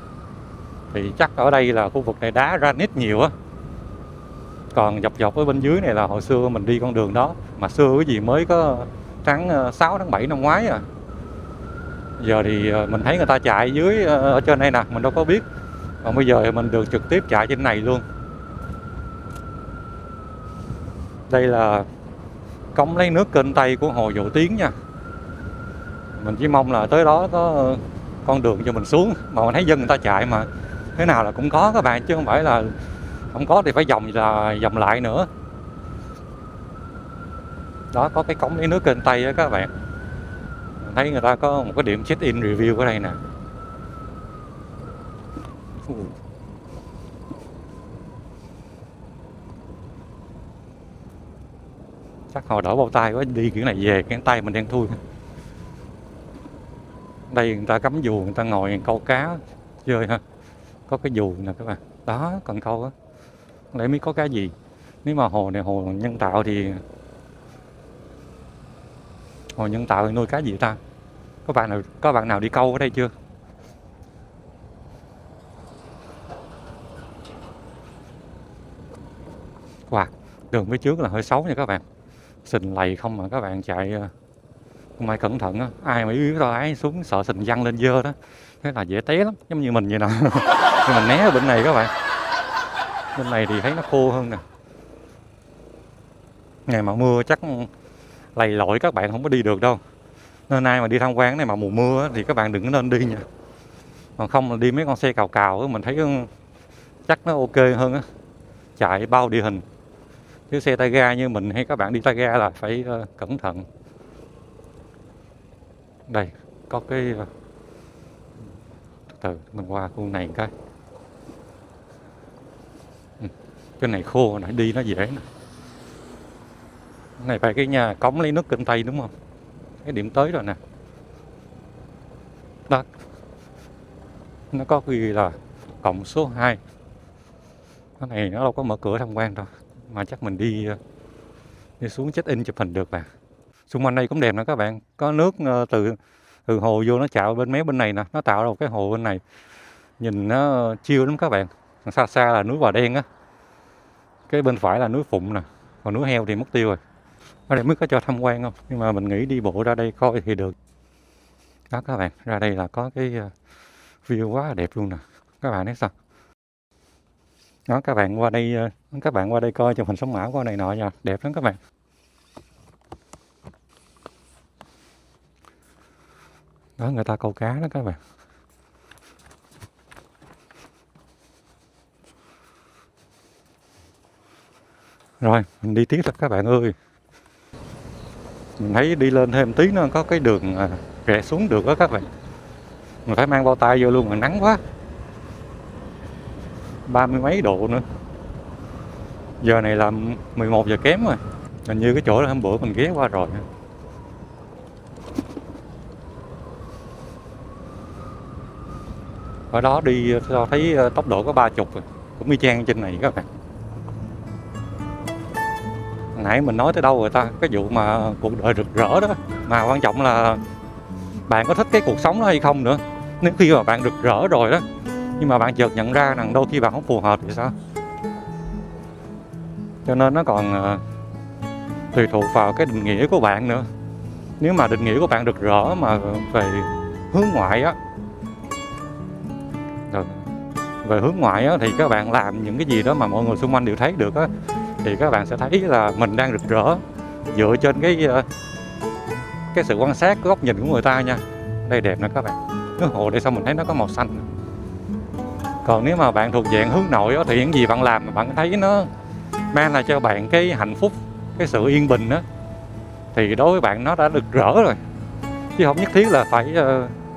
[SPEAKER 2] Thì chắc ở đây là khu vực này đá granite nhiều á. Còn dọc ở bên dưới này là hồi xưa mình đi con đường đó, mà xưa cái gì mới có tháng 6 tháng 7 năm ngoái à. Giờ thì mình thấy người ta chạy dưới ở trên đây nè, mình đâu có biết. Còn bây giờ thì mình được trực tiếp chạy trên này luôn. Đây là cống lấy nước kênh Tây của hồ Dầu Tiếng nha. Mình chỉ mong là tới đó có con đường cho mình xuống, mà mình thấy dân người ta chạy mà thế nào là cũng có các bạn, chứ không phải là không có thì phải vòng lại nữa. Đó, có cái cống lấy nước kênh Tây đó các bạn. Mình thấy người ta có một cái điểm check-in review ở đây nè. Chắc hồi đỡ bao tay quá, đi kiểu này về cái tay mình đen thui. Đây người ta cắm dù, người ta ngồi câu cá chơi ha. Có cái dù nè các bạn. Đó, cần câu á. Để biết có cái gì. Nếu mà hồ này hồ nhân tạo thì hồ nhân tạo thì nuôi cá gì ta? Có bạn nào đi câu ở đây chưa? Wow, đường phía trước là hơi xấu nha các bạn. Sình lầy không mà các bạn chạy không ai cẩn thận á, ai mà yếu to ấy xuống sợ sình văng lên dơ đó. Thế là dễ té lắm, giống như mình vậy nè. Nhưng mình né ở bên này các bạn. Bên này thì thấy nó khô hơn nè. Ngày mà mưa chắc lầy lội các bạn không có đi được đâu. Nên ai mà đi tham quan cái này mà mùa mưa thì các bạn đừng có nên đi nha. Còn không là đi mấy con xe cào cào á, mình thấy chắc nó ok hơn á. Chạy bao địa hình. Chứ xe tay ga như mình hay các bạn đi tay ga là phải cẩn thận. Đây, có cái từ mình qua khu này cái. Cái này khô nãy đi nó dễ nè. Cái này phải cái nhà cống lấy nước kênh Tây đúng không? Cái điểm tới rồi nè. Đó. Nó có ghi là cộng số 2. Cái này nó đâu có mở cửa tham quan đâu. Mà chắc mình đi xuống check in chụp hình được mà. Xung quanh đây cũng đẹp nè các bạn. Có nước từ hồ vô nó chạm bên mé bên này nè. Nó tạo ra một cái hồ bên này. Nhìn nó chill lắm các bạn. Xa xa là núi Bà Đen á. Cái bên phải là núi Phụng nè. Còn núi Heo thì mất tiêu rồi. Ở đây mới có cho tham quan không? Nhưng mà mình nghĩ đi bộ ra đây coi thì được. Đó các bạn. Ra đây là có cái view quá đẹp luôn nè. Các bạn thấy sao? Đó các bạn qua đây coi chụp hình sống ảo qua này nọ nha. Đẹp lắm các bạn. Đó người ta câu cá đó các bạn. Rồi mình đi tiếp rồi các bạn ơi. Mình thấy đi lên thêm tí nữa có cái đường rẽ xuống được đó các bạn. Mình phải mang bao tay vô luôn mà nắng quá. 30 mấy độ nữa. Giờ này là 11 giờ kém rồi. Hình như cái chỗ đó hôm bữa mình ghé qua rồi. Ở đó đi cho thấy tốc độ có 30 rồi. Cũng y chang trên này các bạn. Nãy mình nói tới đâu rồi ta? Cái vụ mà cuộc đời rực rỡ đó. Mà quan trọng là bạn có thích cái cuộc sống đó hay không nữa. Nếu khi mà bạn rực rỡ rồi đó, nhưng mà bạn chợt nhận ra rằng đôi khi bạn không phù hợp thì sao? Cho nên nó còn tùy thuộc vào cái định nghĩa của bạn nữa. Nếu mà định nghĩa của bạn rực rỡ mà về hướng ngoại á, về hướng ngoại á, thì các bạn làm những cái gì đó mà mọi người xung quanh đều thấy được á, thì các bạn sẽ thấy là mình đang rực rỡ dựa trên cái sự quan sát, cái góc nhìn của người ta nha. Đây đẹp nè các bạn. Cái hồ đây sao mình thấy nó có màu xanh. Còn nếu mà bạn thuộc dạng hướng nội á, thì những gì bạn làm mà bạn thấy nó mang lại cho bạn cái hạnh phúc, cái sự yên bình á, thì đối với bạn nó đã rực rỡ rồi. Chứ không nhất thiết là phải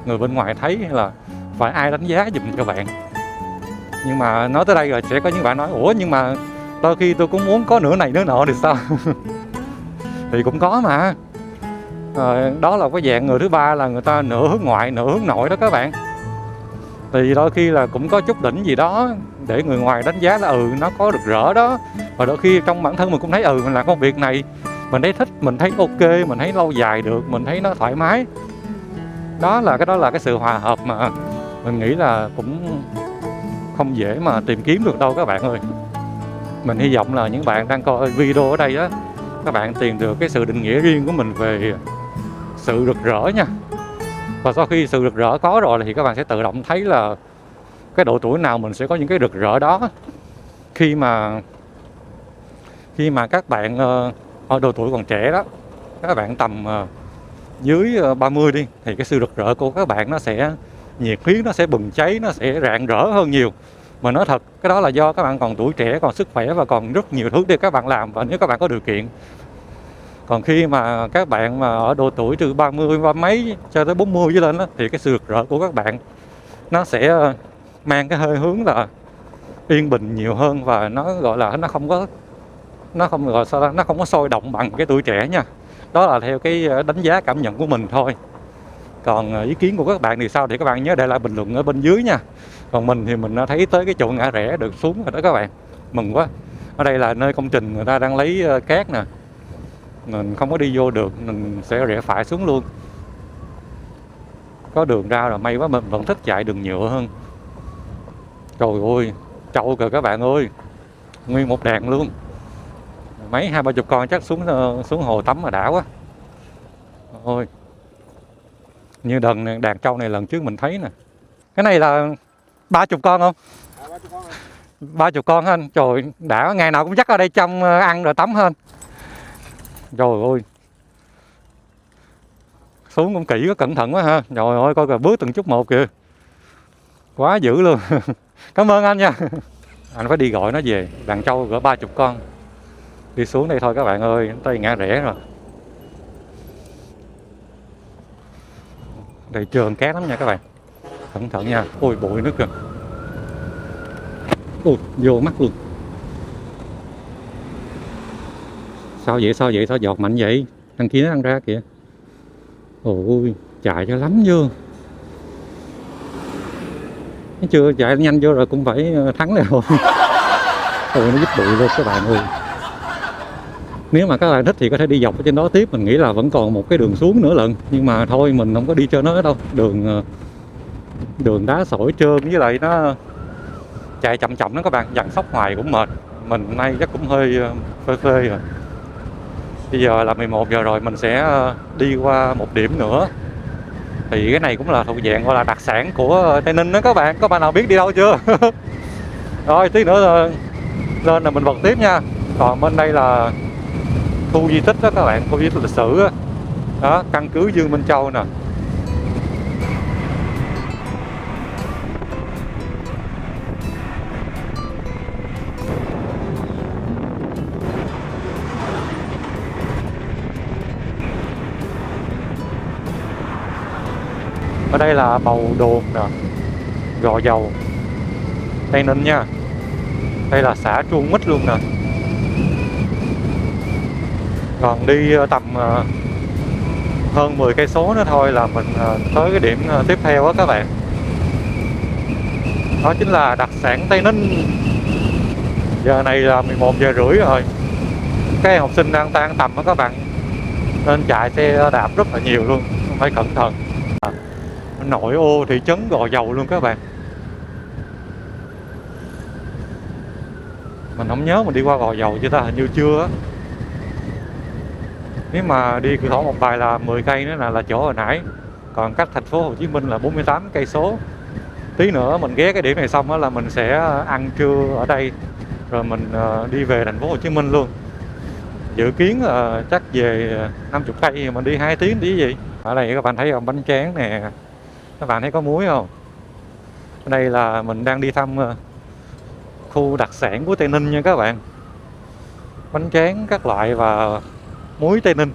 [SPEAKER 2] người bên ngoài thấy hay là phải ai đánh giá giùm cho bạn. Nhưng mà nói tới đây rồi sẽ có những bạn nói ủa nhưng mà đôi khi tôi cũng muốn có nửa này nửa nọ thì sao? Thì cũng có mà. Đó là cái dạng người thứ ba là người ta nửa hướng ngoại nửa hướng nội đó các bạn. Thì đôi khi là cũng có chút đỉnh gì đó để người ngoài đánh giá là nó có rực rỡ đó. Và đôi khi trong bản thân mình cũng thấy mình làm công việc này mình thấy thích, mình thấy ok, mình thấy lâu dài được, mình thấy nó thoải mái. Đó là cái sự hòa hợp mà mình nghĩ là cũng không dễ mà tìm kiếm được đâu các bạn ơi. Mình hy vọng là những bạn đang coi video ở đây á, các bạn tìm được cái sự định nghĩa riêng của mình về sự rực rỡ nha. Và sau khi sự rực rỡ có rồi thì các bạn sẽ tự động thấy là cái độ tuổi nào mình sẽ có những cái rực rỡ đó. Khi mà các bạn ở độ tuổi còn trẻ đó, các bạn tầm dưới 30 đi, thì cái sự rực rỡ của các bạn nó sẽ nhiệt huyết, nó sẽ bừng cháy, nó sẽ rạng rỡ hơn nhiều. Mà nói thật, cái đó là do các bạn còn tuổi trẻ, còn sức khỏe và còn rất nhiều thứ để các bạn làm, và nếu các bạn có điều kiện. Còn khi mà các bạn mà ở độ tuổi từ 30 mấy cho tới 40 trở lên đó, thì cái sự rực rỡ của các bạn nó sẽ mang cái hơi hướng là yên bình nhiều hơn, và nó gọi là nó không có sôi động bằng cái tuổi trẻ nha. Đó là theo cái đánh giá cảm nhận của mình thôi. Còn ý kiến của các bạn thì sao thì các bạn nhớ để lại bình luận ở bên dưới nha. Còn mình thì mình đã thấy tới cái chỗ ngã rẽ được xuống rồi đó các bạn, mừng quá. Ở đây là nơi công trình người ta đang lấy cát nè, mình không có đi vô được, mình sẽ rẽ phải xuống luôn. Có đường ra rồi, may quá, mình vẫn thích chạy đường nhựa hơn. Trời ơi, trâu kìa các bạn ơi, nguyên một đàn luôn. Mấy 20-30 con chắc xuống hồ tắm mà đã quá. Ôi, như đàn trâu này lần trước mình thấy nè. Cái này là 30 con không? 30 con hả anh? Trời, đã, ngày nào cũng dắt ở đây trong ăn rồi tắm hơn. Trời ơi, xuống cũng kỹ, có cẩn thận quá ha. Trời ơi, coi kìa, bước từng chút một kìa, quá dữ luôn. Cảm ơn anh nha. Anh phải đi gọi nó về, đàn trâu cỡ 30 con. Đi xuống đây thôi các bạn ơi, tới ngã rẽ rồi. Đây trơn cát lắm nha các bạn, cẩn thận nha. Ôi bụi nước kìa, ôi vô mắt luôn. Sao vậy, sao giọt mạnh vậy? Thằng kia nó ăn ra kìa. Ôi chạy cho lắm chưa, nó chưa chạy nhanh vô rồi cũng phải thắng này rồi. Ôi nó dứt bụi luôn các bạn ơi. Nếu mà các bạn thích thì có thể đi dọc ở trên đó tiếp, mình nghĩ là vẫn còn một cái đường xuống nữa lận, nhưng mà thôi mình không có đi cho nó đâu. Đường đá sỏi trơn, với lại nó chạy chậm chậm đó các bạn, dằn sóc hoài cũng mệt. Mình nay chắc cũng hơi phê rồi. Bây giờ là 11 giờ rồi, mình sẽ đi qua một điểm nữa. Thì cái này cũng là thuộc dạng gọi là đặc sản của Tây Ninh đó các bạn. Có bạn nào biết đi đâu chưa? Rồi tí nữa lên là mình bật tiếp nha. Còn bên đây là khu di tích đó các bạn, khu di tích lịch sử đó. Đó, căn cứ Dương Minh Châu nè. Ở đây là Bầu Đồn nè, Gò Dầu, Tây Ninh nha. Đây là xã Truông Mích luôn nè. Còn đi tầm hơn 10 cây số nữa thôi là mình tới cái điểm tiếp theo đó các bạn. Đó chính là đặc sản Tây Ninh. Giờ này là 11 giờ rưỡi rồi. Các em học sinh đang tan tầm đó các bạn, nên chạy xe đạp rất là nhiều luôn, phải cẩn thận. Nội ô thị trấn Gò Dầu luôn các bạn. Mình không nhớ mình đi qua Gò Dầu chưa ta, hình như chưa á. Nếu mà đi cửa khẩu Một Bài là 10 cây nữa là chỗ hồi nãy. Còn cách thành phố Hồ Chí Minh là 48 cây số. Tí nữa mình ghé cái điểm này xong đó là mình sẽ ăn trưa ở đây, rồi mình đi về thành phố Hồ Chí Minh luôn. Dự kiến chắc về 50 cây thì mình đi 2 tiếng đi gì. Ở đây các bạn thấy không, bánh tráng nè. Các bạn thấy có muối không? Ở đây là mình đang đi thăm khu đặc sản của Tây Ninh nha các bạn. Bánh tráng các loại và muối Tây Ninh.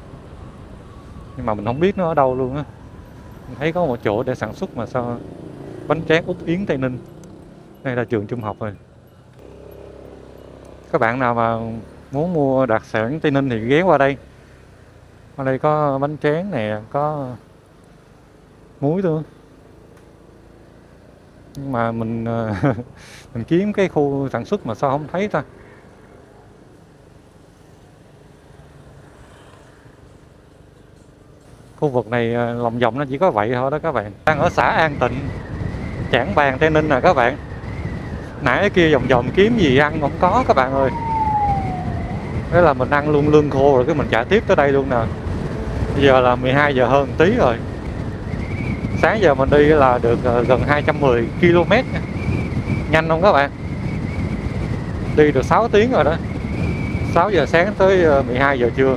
[SPEAKER 2] Nhưng mà mình không biết nó ở đâu luôn á. Mình thấy có một chỗ để sản xuất mà sao bánh tráng Út Yến Tây Ninh. Đây là trường trung học rồi. Các bạn nào mà muốn mua đặc sản Tây Ninh thì ghé qua đây. Ở đây có bánh tráng nè, có muối luôn. Nhưng mà mình mình kiếm cái khu sản xuất mà sao không thấy ta. Khu vực này lòng vòng nó chỉ có vậy thôi đó các bạn. Đang ở xã An Tịnh, Trảng Bàng, Tây Ninh nè các bạn. Nãy cái kia vòng vòng kiếm gì ăn không có các bạn ơi. Thế là mình ăn luôn lương khô rồi cái mình chạy tiếp tới đây luôn nè. Bây giờ là 12 giờ hơn tí rồi. Sáng giờ mình đi là được gần 210 km. Nhanh không các bạn? Đi được 6 tiếng rồi đó. 6 giờ sáng tới 12 giờ trưa.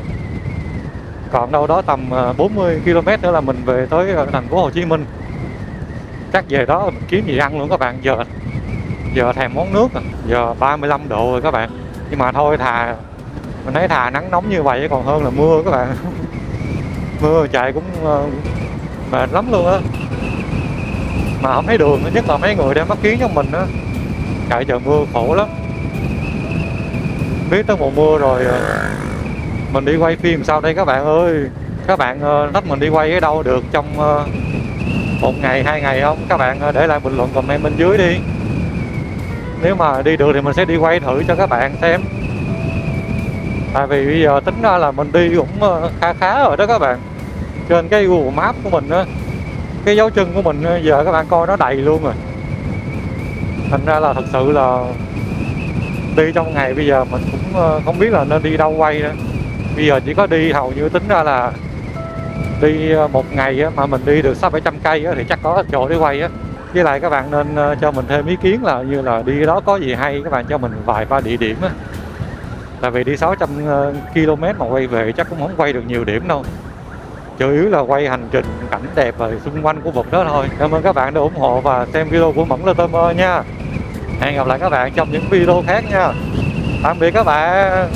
[SPEAKER 2] Còn đâu đó tầm 40 km nữa là mình về tới thành phố Hồ Chí Minh. Chắc về đó mình kiếm gì ăn luôn các bạn. Giờ thèm món nước rồi. Giờ 35 độ rồi các bạn. Nhưng mà thôi mình thấy thà nắng nóng như vậy còn hơn là mưa các bạn. Mưa chạy cũng mệt lắm luôn á. Mà không thấy đường, nhất là mấy người đem mắt kiếng cho mình á, chạy trời mưa khổ lắm. Biết tới mùa mưa rồi mình đi quay phim sao đây các bạn ơi. Các bạn thích mình đi quay ở đâu được trong 1 ngày 2 ngày không? Các bạn để lại bình luận comment bên dưới đi. Nếu mà đi được thì mình sẽ đi quay thử cho các bạn xem. Tại vì bây giờ tính ra là mình đi cũng khá rồi đó các bạn. Trên cái Google Maps của mình á, cái dấu chân của mình giờ các bạn coi nó đầy luôn rồi. Thành ra là thật sự là đi trong ngày bây giờ mình cũng không biết là nên đi đâu quay nữa. Bây giờ chỉ có đi hầu như tính ra là đi 1 ngày á, mà mình đi được 600-700 cây á, thì chắc có chỗ để quay á. Với lại các bạn nên cho mình thêm ý kiến là như là đi đó có gì hay, các bạn cho mình vài ba địa điểm á. Tại vì đi 600 km mà quay về chắc cũng không quay được nhiều điểm đâu. Chủ yếu là quay hành trình cảnh đẹp và xung quanh khu vực đó thôi. Cảm ơn các bạn đã ủng hộ và xem video của Mẫn Lơ nha. Hẹn gặp lại các bạn trong những video khác nha. Tạm biệt các bạn.